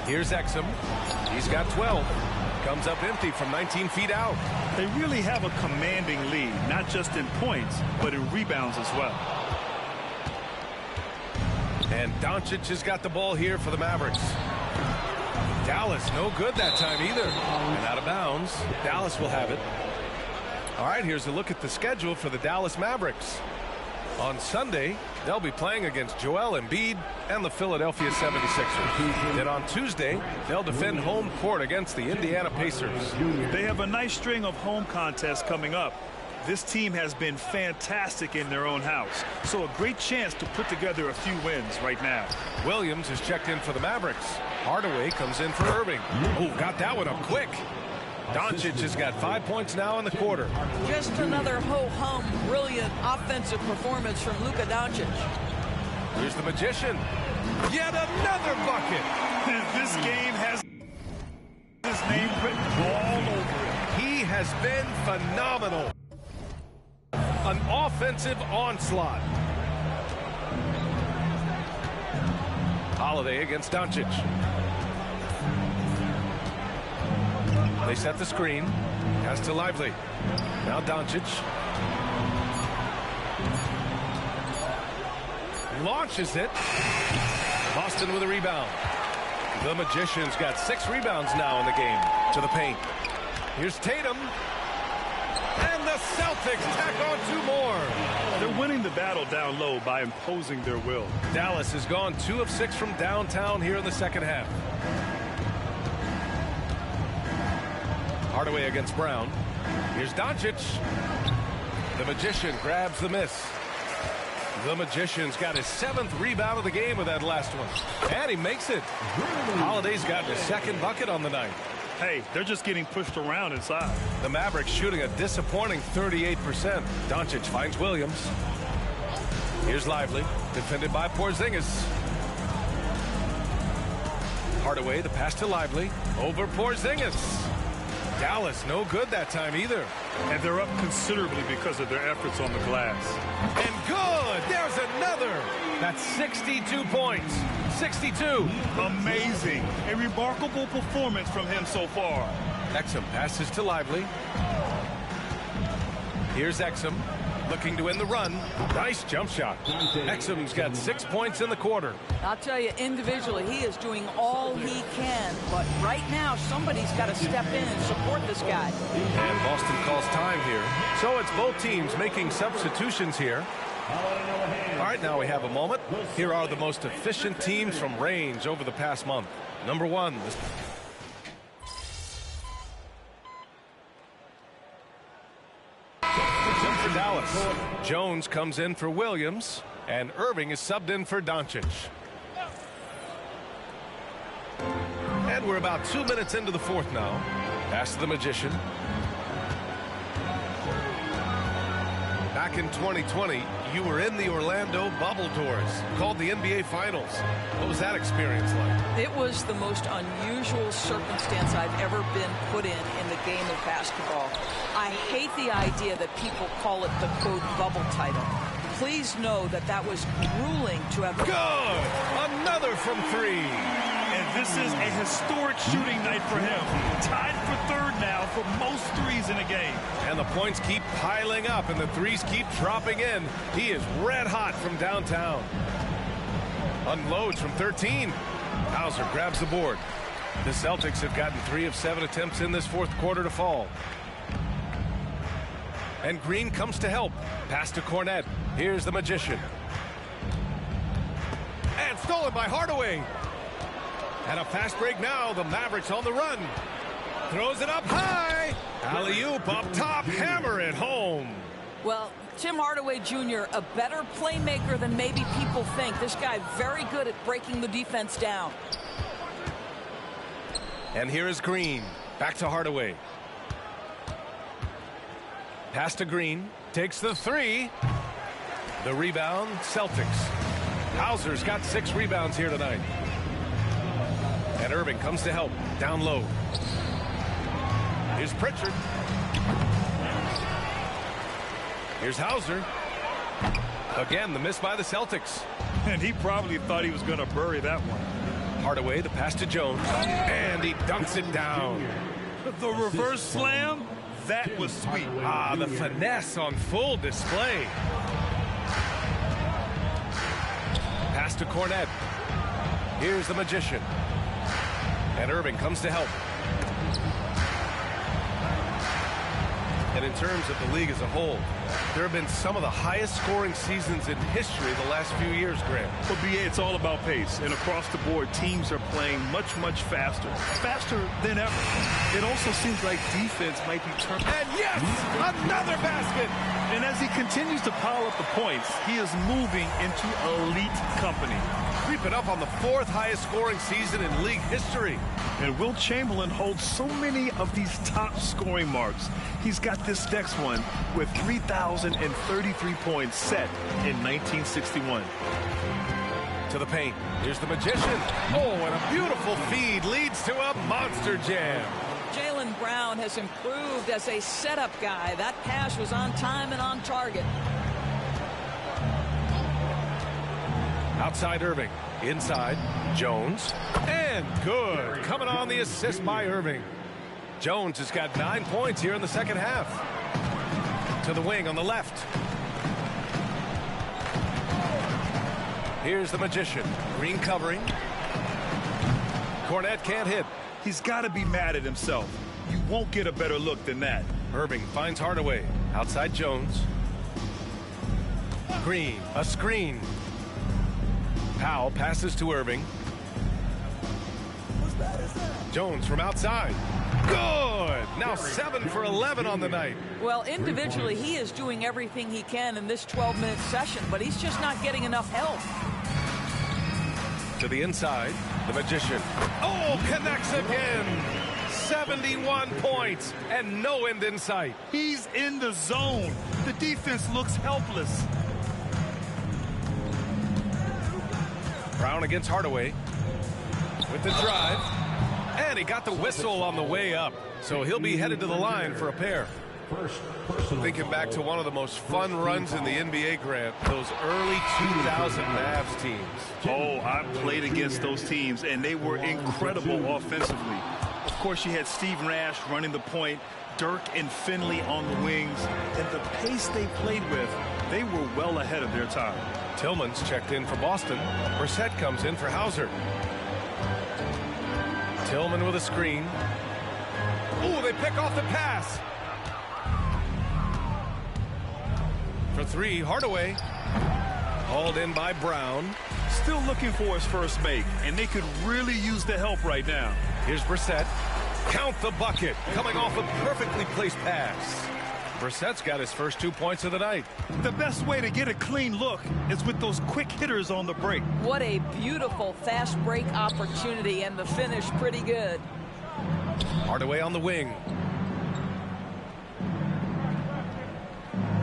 Here's Exum. He's got 12. Comes up empty from 19 feet out. They really have a commanding lead, not just in points, but in rebounds as well. And Doncic has got the ball here for the Mavericks. Dallas, no good that time either. And out of bounds. Dallas will have it. All right, here's a look at the schedule for the Dallas Mavericks. On Sunday, they'll be playing against Joel Embiid and the Philadelphia 76ers. Then on Tuesday, they'll defend home court against the Indiana Pacers. They have a nice string of home contests coming up. This team has been fantastic in their own house, so a great chance to put together a few wins right now. Williams is checked in for the Mavericks. Hardaway comes in for Irving. Oh, got that one up quick. Doncic has got 5 points now in the quarter. Just another ho-hum, brilliant offensive performance from Luka Doncic. Here's the Magician. Yet another bucket. This game has his name written all over it. He has been phenomenal. An offensive onslaught. Holiday against Doncic. They set the screen. Pass to Lively. Now Doncic. Launches it. Boston with a rebound. The Magician's got 6 rebounds now in the game. To the paint. Here's Tatum. And the Celtics tack on 2 more. They're winning the battle down low by imposing their will. Dallas has gone 2 of 6 from downtown here in the second half. Hardaway against Brown. Here's Doncic. The Magician grabs the miss. The Magician's got his 7th rebound of the game with that last one. And he makes it. Holiday's gotten his 2nd bucket on the night. Hey, they're just getting pushed around inside. The Mavericks shooting a disappointing 38%. Doncic finds Williams. Here's Lively. Defended by Porzingis. Hardaway, the pass to Lively. Over Porzingis. Dallas, no good that time either. And they're up considerably because of their efforts on the glass. And good! There's another! That's 62 points. 62. Amazing. A remarkable performance from him so far. Exum passes to Lively. Here's Exum. Looking to win the run. Nice jump shot. Exum's got 6 points in the quarter. I'll tell you, individually, he is doing all he can. But right now, somebody's got to step in and support this guy. And Boston calls time here. So it's both teams making substitutions here. All right, now we have a moment. Here are the most efficient teams from range over the past month. Number 1. For Dallas. Jones comes in for Williams, and Irving is subbed in for Doncic. And we're about 2 minutes into the 4th now. Pass to the Magician. Back in 2020, you were in the Orlando bubble doors, called the NBA Finals. What was that experience like? It was the most unusual circumstance I've ever been put in the game of basketball. I hate the idea that people call it the quote bubble title. Please know that that was grueling to have. Good! Another from 3. And this is a historic shooting night for him. Tied for 3rd now for most threes in a game. And the points keep piling up and the threes keep dropping in. He is red hot from downtown. Unloads from 13. Hauser grabs the board. The Celtics have gotten 3 of 7 attempts in this 4th quarter to fall. And Green comes to help. Pass to Cornette. Here's the Magician. And stolen by Hardaway. And a fast break now. The Mavericks on the run. Throws it up high. Alley-oop up top. Hammer it home. Well, Tim Hardaway Jr., a better playmaker than maybe people think. This guy very good at breaking the defense down. And here is Green. Back to Hardaway. Pass to Green. Takes the three. The rebound, Celtics. Hauser's got 6 rebounds here tonight. And Irving comes to help. Down low. Here's Pritchard. Here's Hauser. Again, the miss by the Celtics. And he probably thought he was going to bury that one. Hardaway, the pass to Jones. And he dunks it down. The reverse slam, that was sweet. Ah, the finesse on full display. Pass to Cornette. Here's the Magician. And Irving comes to help. And in terms of the league as a whole, there have been some of the highest scoring seasons in history the last few years, Graham. Well, BA, it's all about pace. And across the board, teams are playing much, much faster. Faster than ever. It also seems like defense might be turning. And yes, another basket. And as he continues to pile up the points, he is moving into elite company. Creeping up on the 4th highest scoring season in league history. And Wilt Chamberlain holds so many of these top scoring marks. He's got this next one with 3,033 points set in 1961. To the paint. Here's the Magician. Oh, and a beautiful feed leads to a monster jam. Jaylen Brown has improved as a setup guy. That pass was on time and on target. Outside Irving. Inside Jones. And good. Coming on the assist by Irving. Jones has got 9 points here in the second half. To the wing on the left. Here's the Magician. Green covering. Cornette can't hit. He's got to be mad at himself. You won't get a better look than that. Irving finds Hardaway. Outside Jones. Green. A screen. Powell passes to Irving. Jones from outside. Good. Now 7 for 11 on the night. Well, individually, he is doing everything he can in this 12-minute session, but he's just not getting enough help. To the inside, the Magician. Oh, connects again. 71 points and no end in sight. He's in the zone. The defense looks helpless. Brown against Hardaway with the drive. And he got the whistle on the way up. So he'll be headed to the line for a pair. Thinking back to one of the most fun runs in the NBA, Grant, those early 2000 Mavs teams. Oh, I played against those teams, and they were incredible offensively. Of course, you had Steve Nash running the point, Dirk and Finley on the wings, and the pace they played with, they were well ahead of their time. Tillman's checked in for Boston. Brissett comes in for Hauser. Tillman with a screen. Ooh, they pick off the pass. For 3, Hardaway. Hauled in by Brown. Still looking for his first make, and they could really use the help right now. Here's Brissett. Count the bucket. Coming off a perfectly placed pass. Brissett's got his first 2 points of the night. The best way to get a clean look is with those quick hitters on the break. What a beautiful fast break opportunity, and the finish pretty good. Hardaway on the wing.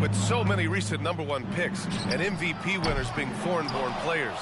With so many recent #1 picks and MVP winners being foreign-born players,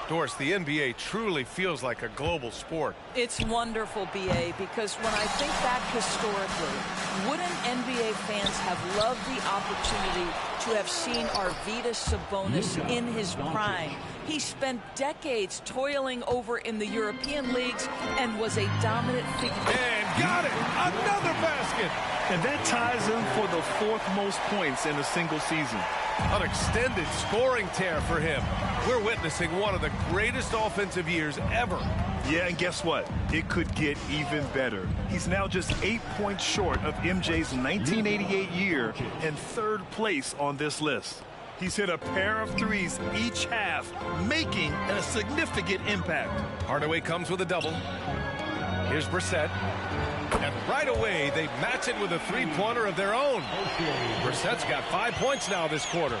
Doris, the NBA truly feels like a global sport. It's wonderful, BA, because when I think back historically, wouldn't NBA fans have loved the opportunity to have seen Arvydas Sabonis in his prime? He spent decades toiling over in the European leagues and was a dominant figure. And got it! Another basket! And that ties him for the 4th most points in a single season. An extended scoring tear for him. We're witnessing one of the greatest offensive years ever. Yeah, and guess what? It could get even better. He's now just 8 points short of MJ's 1988 year and 3rd place on this list. He's hit a pair of threes each half, making a significant impact. Hardaway comes with a double. Here's Brissett. And right away, they match it with a three-pointer of their own. Brissett's got 5 points now this quarter.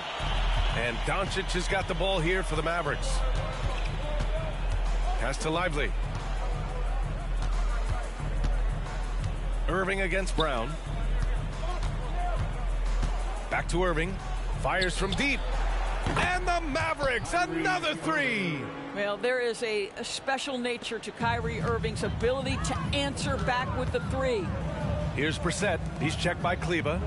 And Doncic has got the ball here for the Mavericks. Pass to Lively. Irving against Brown. Back to Irving. Fires from deep. And the Mavericks, another three. Well, there is a special nature to Kyrie Irving's ability to answer back with the three. Here's Brissett. He's checked by Kleba.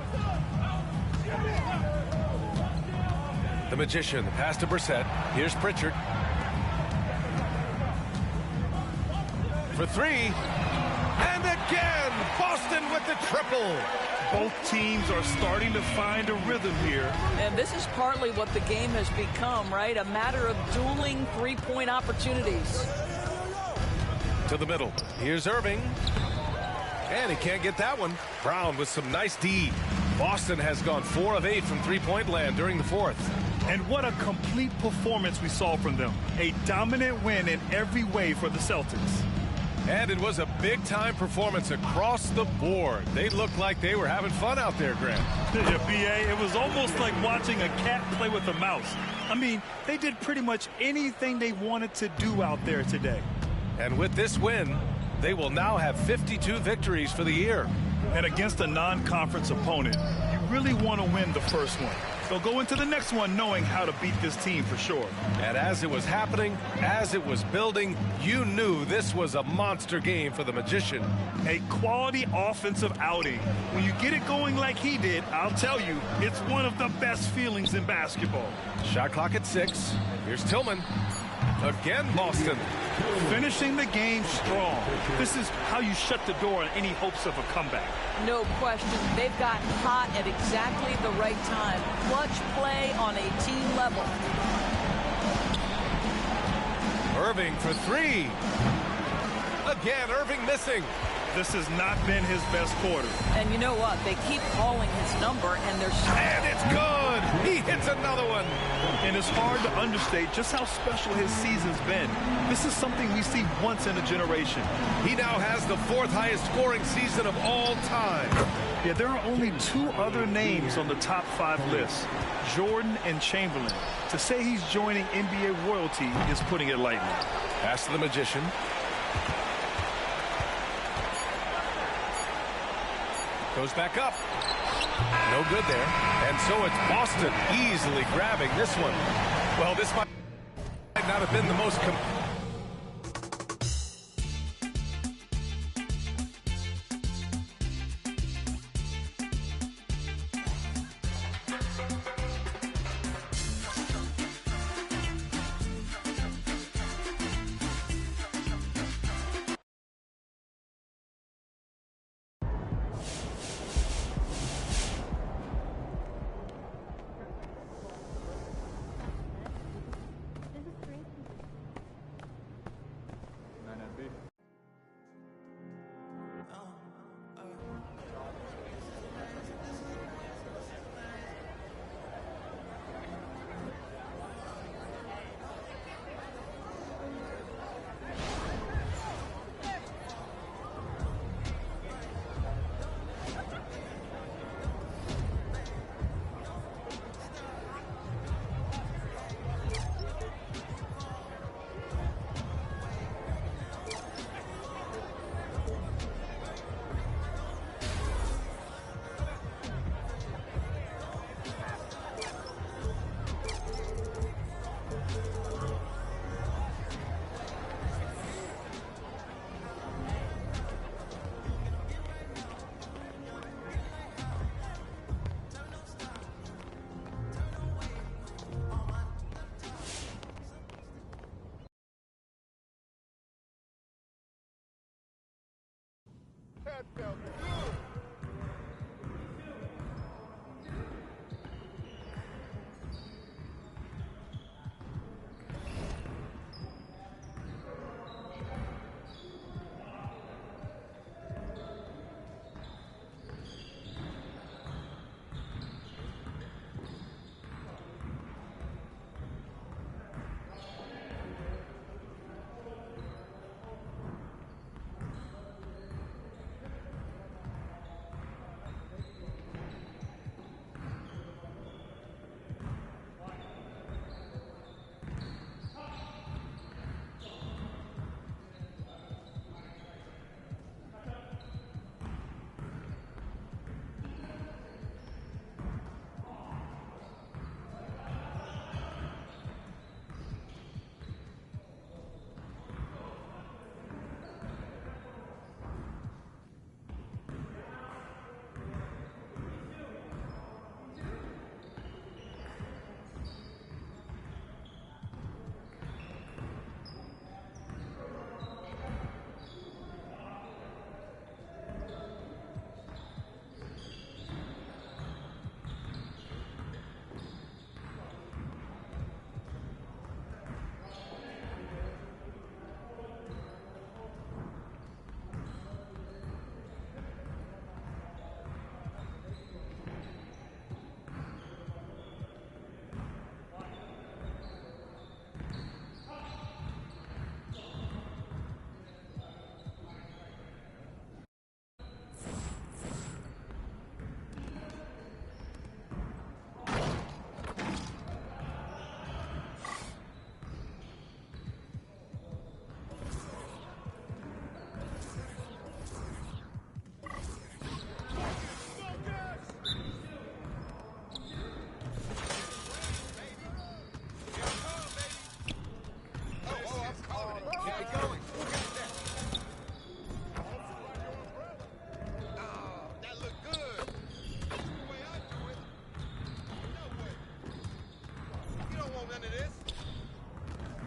The Magician, the pass to Brissett. Here's Pritchard. For three. And again, Boston with the triple. Both teams are starting to find a rhythm here. And this is partly what the game has become, right? A matter of dueling three-point opportunities. To the middle. Here's Irving. And he can't get that one. Brown with some nice D. Boston has gone 4 of 8 from three-point land during the fourth. And what a complete performance we saw from them. A dominant win in every way for the Celtics. And it was a big-time performance across the board. They looked like they were having fun out there, Grant. Yeah, B.A., it was almost like watching a cat play with a mouse. I mean, they did pretty much anything they wanted to do out there today. And with this win, they will now have 52 victories for the year. And against a non-conference opponent, you really want to win the first one. They'll go into the next one knowing how to beat this team for sure. And as it was happening, as it was building, you knew this was a monster game for the Magician. A quality offensive outing. When you get it going like he did, I'll tell you, it's one of the best feelings in basketball. Shot clock at 6. Here's Tillman. Again, Boston. Finishing the game strong. This is how you shut the door on any hopes of a comeback. No question. They've gotten hot at exactly the right time. Clutch play on a team level. Irving for 3. Again, Irving missing. This has not been his best quarter. And you know what? They keep calling his number, and they're... And it's good! He hits another one! And it's hard to understate just how special his season's been. This is something we see once in a generation. He now has the 4th highest scoring season of all time. Yeah, there are only 2 other names on the top 5 list, Jordan and Chamberlain. To say he's joining NBA royalty is putting it lightly. Pass to the Magician. Goes back up. No good there. And so it's Boston easily grabbing this one. Well, this might not have been the most That felt good. none of this.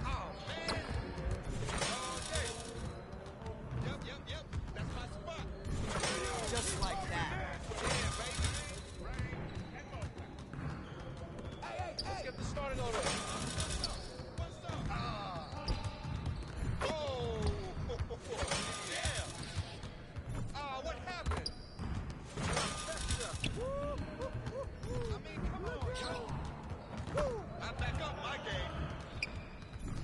Oh, man. Oh, yep. That's my spot. Just like that. Yeah, baby. Hey. Let's get this started already. What's up? Oh, yeah. What happened? I mean, come on, yo. I back up my game.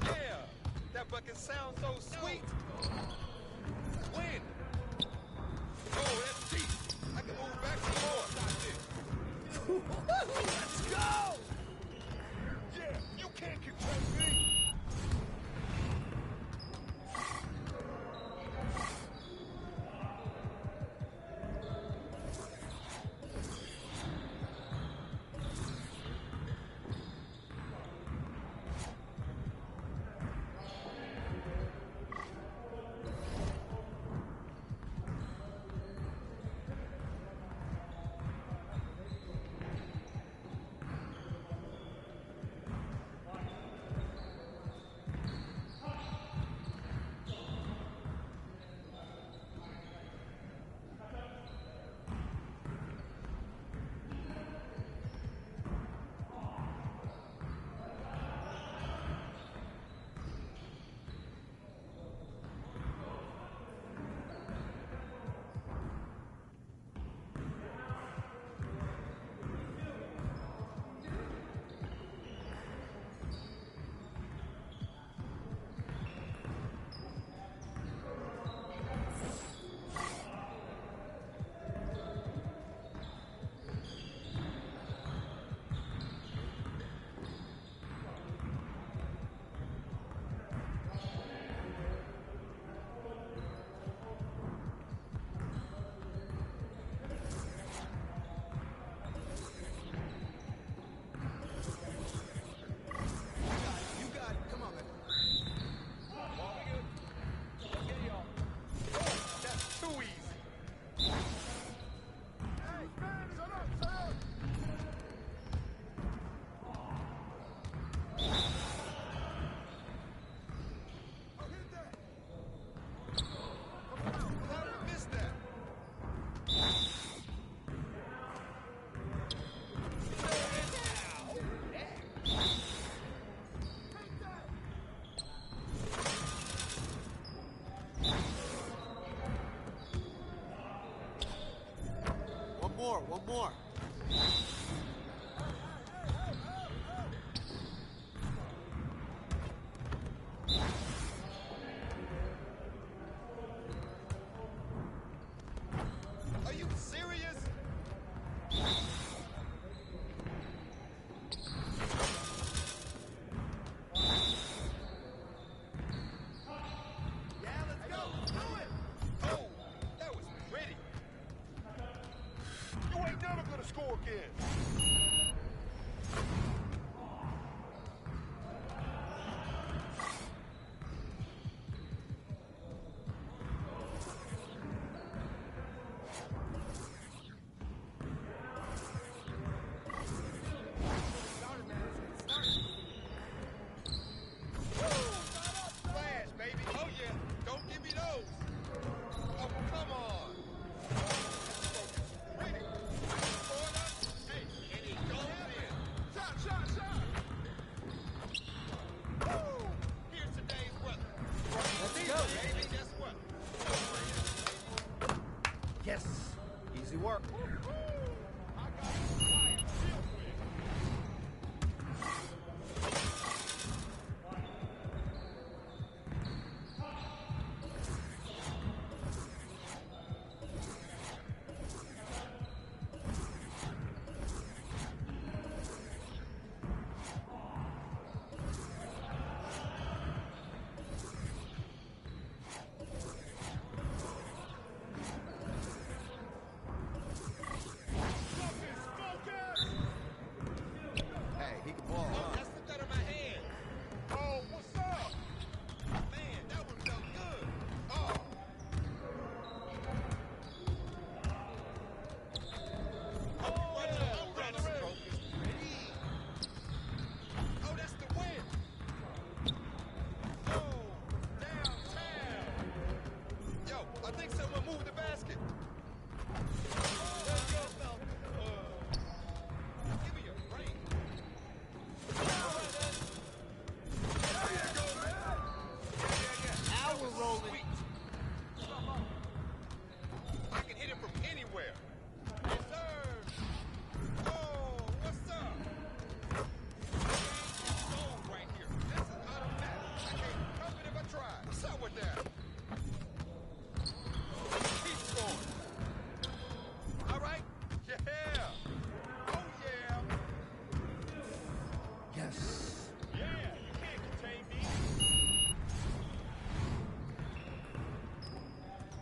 Yeah, that bucket sounds so sweet. Win. Oh, that's deep. I can move back some more. Let's go. Yeah, you can't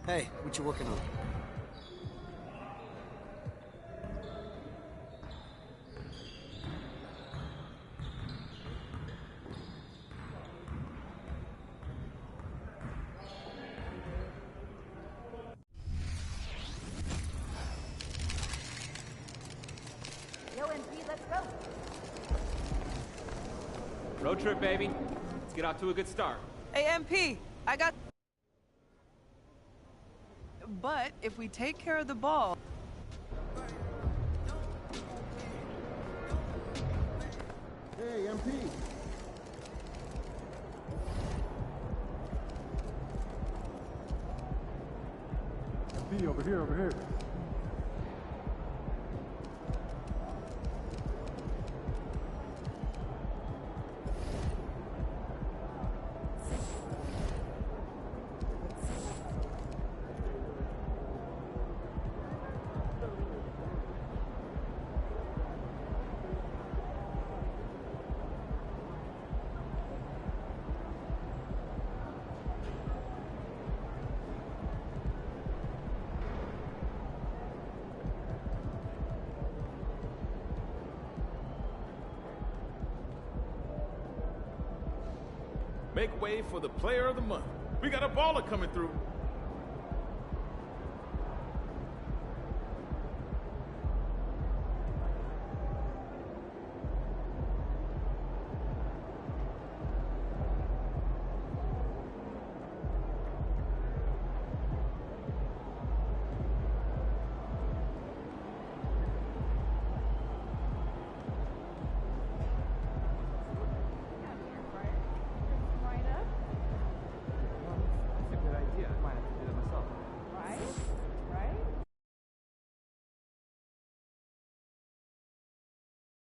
Hey, what you working on? Yo, MP, let's go. Road trip, baby. Let's get off to a good start. Hey, MP, I got... But if we take care of the ball... Hey, MP. MP, over here, over here. Make way for the player of the month. We got a baller coming through.